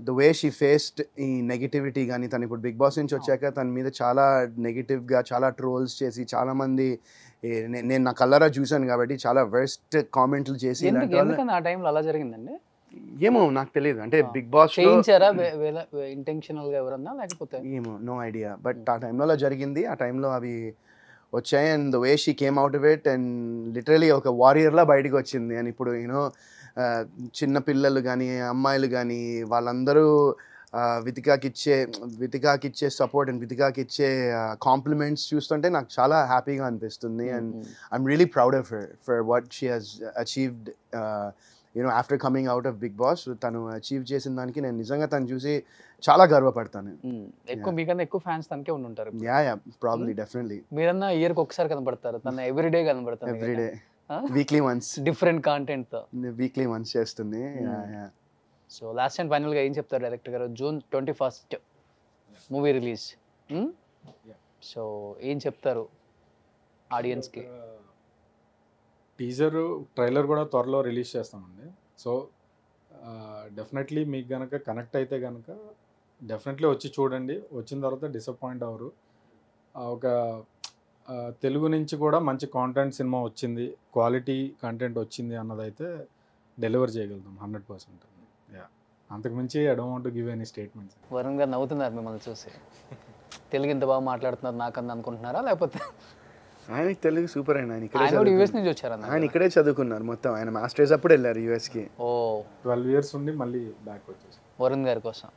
ద వే షీ ఫేస్డ్ ఈ నెగిటివిటీ కానీ, తను ఇప్పుడు బిగ్ బాస్ నుంచి వచ్చాక తన మీద చాలా నెగిటివ్గా చాలా ట్రోల్స్ చేసి, చాలామంది నేను నా కళ్ళరా చూశాను కాబట్టి చాలా వర్స్ట్ కామెంట్లు చేసి. ఆ టైంలో అలా జరిగిందండి? ఏమో నాకు తెలియదు. అంటే బిగ్ బాస్ ఇంటెన్షనల్ గా ఎవరన్నా, లేకపోతే ఏమో, నో ఐడియా. బట్ ఆ టైంలో అలా జరిగింది. ఆ టైంలో అవి వచ్చాయి. And the way she came out of it and literally ఒక వారియర్లా బయటకు వచ్చింది. అండ్ ఇప్పుడు యూనో చిన్న పిల్లలు కానీ, అమ్మాయిలు కానీ, వాళ్ళందరూ వితికాకి ఇచ్చే సపోర్ట్ అండ్ వితికాకి ఇచ్చే కాంప్లిమెంట్స్ చూస్తుంటే నాకు చాలా హ్యాపీగా అనిపిస్తుంది. And I'm really proud of her for what she has achieved you know after coming out of Bigg Boss తను అచీవ్ చేసిన దానికి నేను నిజంగా తను చూసి చాలా గర్వపడతాను. ఎక్కువ మీకన్నా ఎక్కువ ఫ్యాన్స్ తనకే ఉంటారు. Yeah probably definitely. మీరన్నా ఇయర్కి ఒకసారి కనబడతారు, తన ఎవ్రీడే కనబడతారు. Everyday weekly once different content తో వీక్లీ వన్స్ చేస్తుంది. సో లాస్ట్ అండ్ ఫైనల్ గా ఏం చెప్తారు డైరెక్టర్ గారు? June 21 movie release. సో ఏం చెప్తారు ఆడియన్స్ కి? టీజర్ ట్రైలర్ కూడా త్వరలో రిలీజ్ చేస్తామండి. సో డెఫినెట్లీ మీకు కనుక కనెక్ట్ అయితే కనుక డెఫినెట్లీ వచ్చి చూడండి. వచ్చిన తర్వాత డిసప్పాయింట్ అవ్వరు. ఒక తెలుగు నుంచి కూడా మంచి కాంటెంట్ సినిమా వచ్చింది, క్వాలిటీ కంటెంట్ వచ్చింది అన్నదైతే డెలివర్ చేయగలుగుతాం 100%. యా, అంతకుమించి I don't want to give any statements. Varun గారు నవ్వుతున్నారు మిమ్మల్ని చూసి. తెలుగు ఇంత బాగా మాట్లాడుతున్నారు నాకన్నా అనుకుంటున్నారా, లేకపోతే? ఆయనకి తెలుగు సూపర్ అయినా. ఆయన కూడా యూఎస్ నుంచి వచ్చారన్న. ఆయన ఇక్కడే చదువుకున్నారు మొత్తం. ఆయన మాస్టర్స్ అప్పుడు వెళ్ళారు యూఎస్కి. ఓ 12 years ఉండి మళ్ళీ బ్యాక్ వచ్చేసి వరుణ్ గారి కోసం.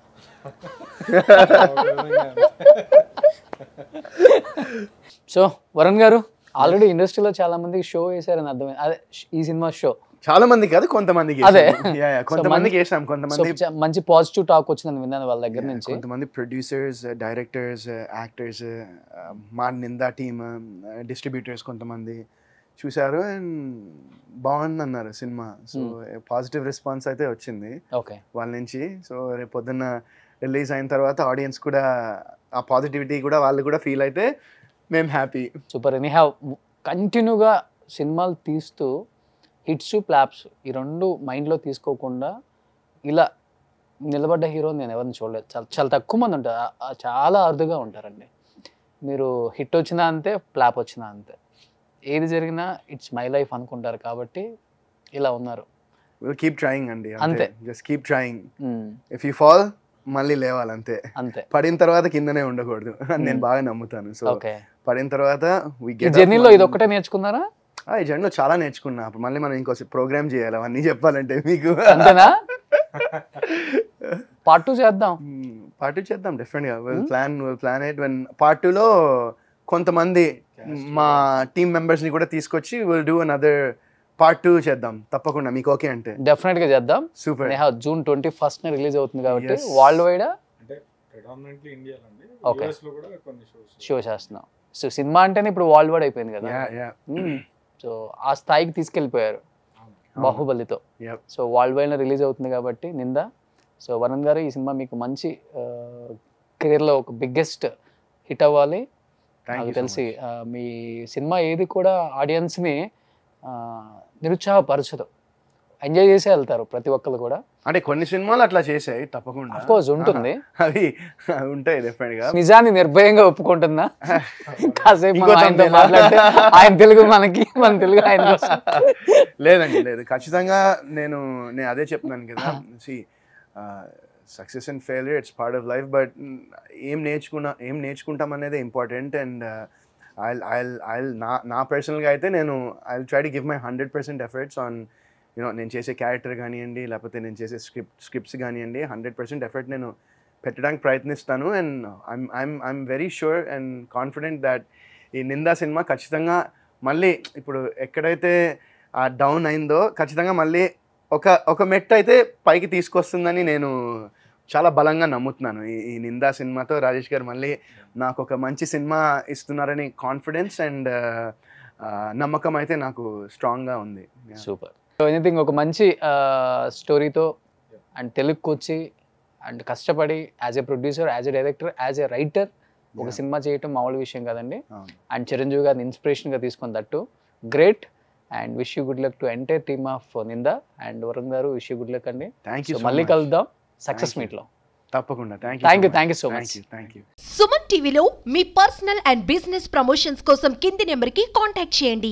సో వరుణ్ గారు ఆల్రెడీ ఇండస్ట్రీలో చాలా మందికి షో వేసారని అర్థమైంది. అదే ఈ సినిమా షో చాలా మంది కాదు, కొంతమందికి. అదే కొంతమందికి వేసాం. కొంతమంది మంచి పాజిటివ్ టాక్ వచ్చిందని విన్నాను వాళ్ళ దగ్గర నుంచి. కొంతమంది ప్రొడ్యూసర్స్, డైరెక్టర్స్, యాక్టర్స్, మా నిందా టీమ్, డిస్ట్రిబ్యూటర్స్ కొంతమంది చూశారు అండ్ బాగుంది అన్నారు సినిమా. సో పాజిటివ్ రెస్పాన్స్ అయితే వచ్చింది వాళ్ళ నుంచి. సో రేపు పొద్దున్న రిలీజ్ అయిన తర్వాత ఆడియన్స్ కూడా ఆ పాజిటివిటీ కూడా వాళ్ళు కూడా ఫీల్ అయితే మేము హ్యాపీ. సూపర్. ఎనీ హ్యావ్ కంటిన్యూగా సినిమాలు తీస్తూ హిట్స్ ఫ్లాప్స్ ఈ రెండు మైండ్లో తీసుకోకుండా ఇలా నిలబడ్డ హీరో నేను ఎవరిని చూడలేదు. చాలా తక్కువ మంది ఉంటారు, చాలా అరుదుగా ఉంటారండి. మీరు హిట్ వచ్చినా అంతే, ఫ్లాప్ వచ్చినా అంతే. ఏది జరిగినా ఇట్స్ మై లైఫ్ అనుకుంటారు కాబట్టి ఇలా ఉన్నారు. కీప్ ట్రయింగ్ అండి, అంతే. Just keep trying. If you fall మళ్ళీ లేవాలి అంతే. అంతే. పడిన తర్వాత కిందనే ఉండకూడదు అని నేను బాగా నమ్ముతాను. సో పడిన తర్వాత జర్నీలో ఇది ఒక్కటే నేర్చుకున్నారా? ఈ జర్నీలో చాలా నేర్చుకున్నా. అప్పుడు మళ్ళీ మనం ఇంకో ప్రోగ్రామ్ చేయాలి అవన్నీ చెప్పాలంటే మీకు. అంతేనా? పార్ట్ 2 చేద్దాం. పార్ట్ 2 చేద్దాం డెఫినెట్గా. Will plan it. When part 2లో కొంతమంది మా టీమ్ మెంబర్స్ ని కూడా తీసుకొచ్చి విల్ డూ అనదర్ పార్ట్ 2 చేద్దాం తప్పకుండా. మీకు ఓకే అంటే డెఫినెట్ గా చేద్దాం. సూపర్. June 21 రిలీజ్ అవుతుంది కాబట్టి వరల్డ్ వైడ్ అంటే ప్రెడామినెంట్లీ ఇండియాలో అండి, ఓకే, యుఎస్ లో కూడా కొన్ని షో చేస్తున్నాం. సో సినిమా అంటేనే ఇప్పుడు వరల్డ్ వైడ్ అయిపోయింది కదా. సో ఆ స్థాయికి తీసుకెళ్ళిపోయారు బాహుబలితో. సో వరల్డ్ వైడ్ రిలీజ్ అవుతుంది కాబట్టి నిందా. సో వరుణ్ గారు ఈ సినిమా మీకు మంచి కెరీర్లో ఒక బిగ్గెస్ట్ హిట్ అవ్వాలి. నాకు తెలిసి మీ సినిమా ఏది కూడా ఆడియన్స్ని నిరుత్సాహపరచదు, ఎంజాయ్ చేసే వెళ్తారు ప్రతి ఒక్కరు కూడా. అంటే కొన్ని సినిమాలు అట్లా చేసాయి తప్పకుండా, ఆఫ్ కోర్స్ ఉంటుంది, అవి ఉంటాయి డెఫినెట్ గా. నిజాన్ని నిర్భయంగా ఒప్పుకుంటున్నా. కాసేపు ఆయనతో మాట్లాడితే ఆయన తెలుగు మనకి, మన తెలుగు ఆయన కోసం. లేదండి లేదు, ఖచ్చితంగా నేను అదే చెప్తున్నాను కదా. Success and failure it's part of life. But ఏం నేర్చుకుంటాం అనేది ఇంపార్టెంట్. అండ్ నా పర్సనల్గా అయితే I try to give my 100% efforts on నేను చేసే క్యారెక్టర్ కానివ్వండి, లేకపోతే నేను చేసే స్క్రిప్ట్స్ కానివ్వండి, 100% ఎఫర్ట్ నేను పెట్టడానికి ప్రయత్నిస్తాను. And I'm very sure and confident that ఈ నిందా సినిమా ఖచ్చితంగా మళ్ళీ ఇప్పుడు ఎక్కడైతే డౌన్ అయిందో ఖచ్చితంగా మళ్ళీ ఒక మెట్టు అయితే పైకి తీసుకొస్తుందని నేను చాలా బలంగా నమ్ముతున్నాను. ఈ నిందా సినిమాతో రాజేష్ గారు మళ్ళీ నాకు ఒక మంచి సినిమా ఇస్తున్నారని కాన్ఫిడెన్స్ అండ్ నమ్మకం అయితే నాకు స్ట్రాంగ్గా ఉంది. సూపర్. సో ఎనీథింగ్ ఒక మంచి స్టోరీతో అండ్ తెలుగుకి వచ్చి అండ్ కష్టపడి as a producer, as a director, as a writer ఒక సినిమా చేయటం మామూలు విషయం కాదండి. అండ్ చిరంజీవి గారిని ఇన్స్పిరేషన్గా తీసుకుని that great. And wish you good luck to entire team of Ninda. And Varun garu wish you good luck అండి. మళ్ళీ కలుద్దాం సక్సెస్ మీట్ లో. తప్పకుండా. Thank you so much. Suman టీవీలో మీ పర్సనల్ అండ్ బిజినెస్ ప్రమోషన్స్ కోసం కింది నెంబర్కి కాంటాక్ట్ చేయండి.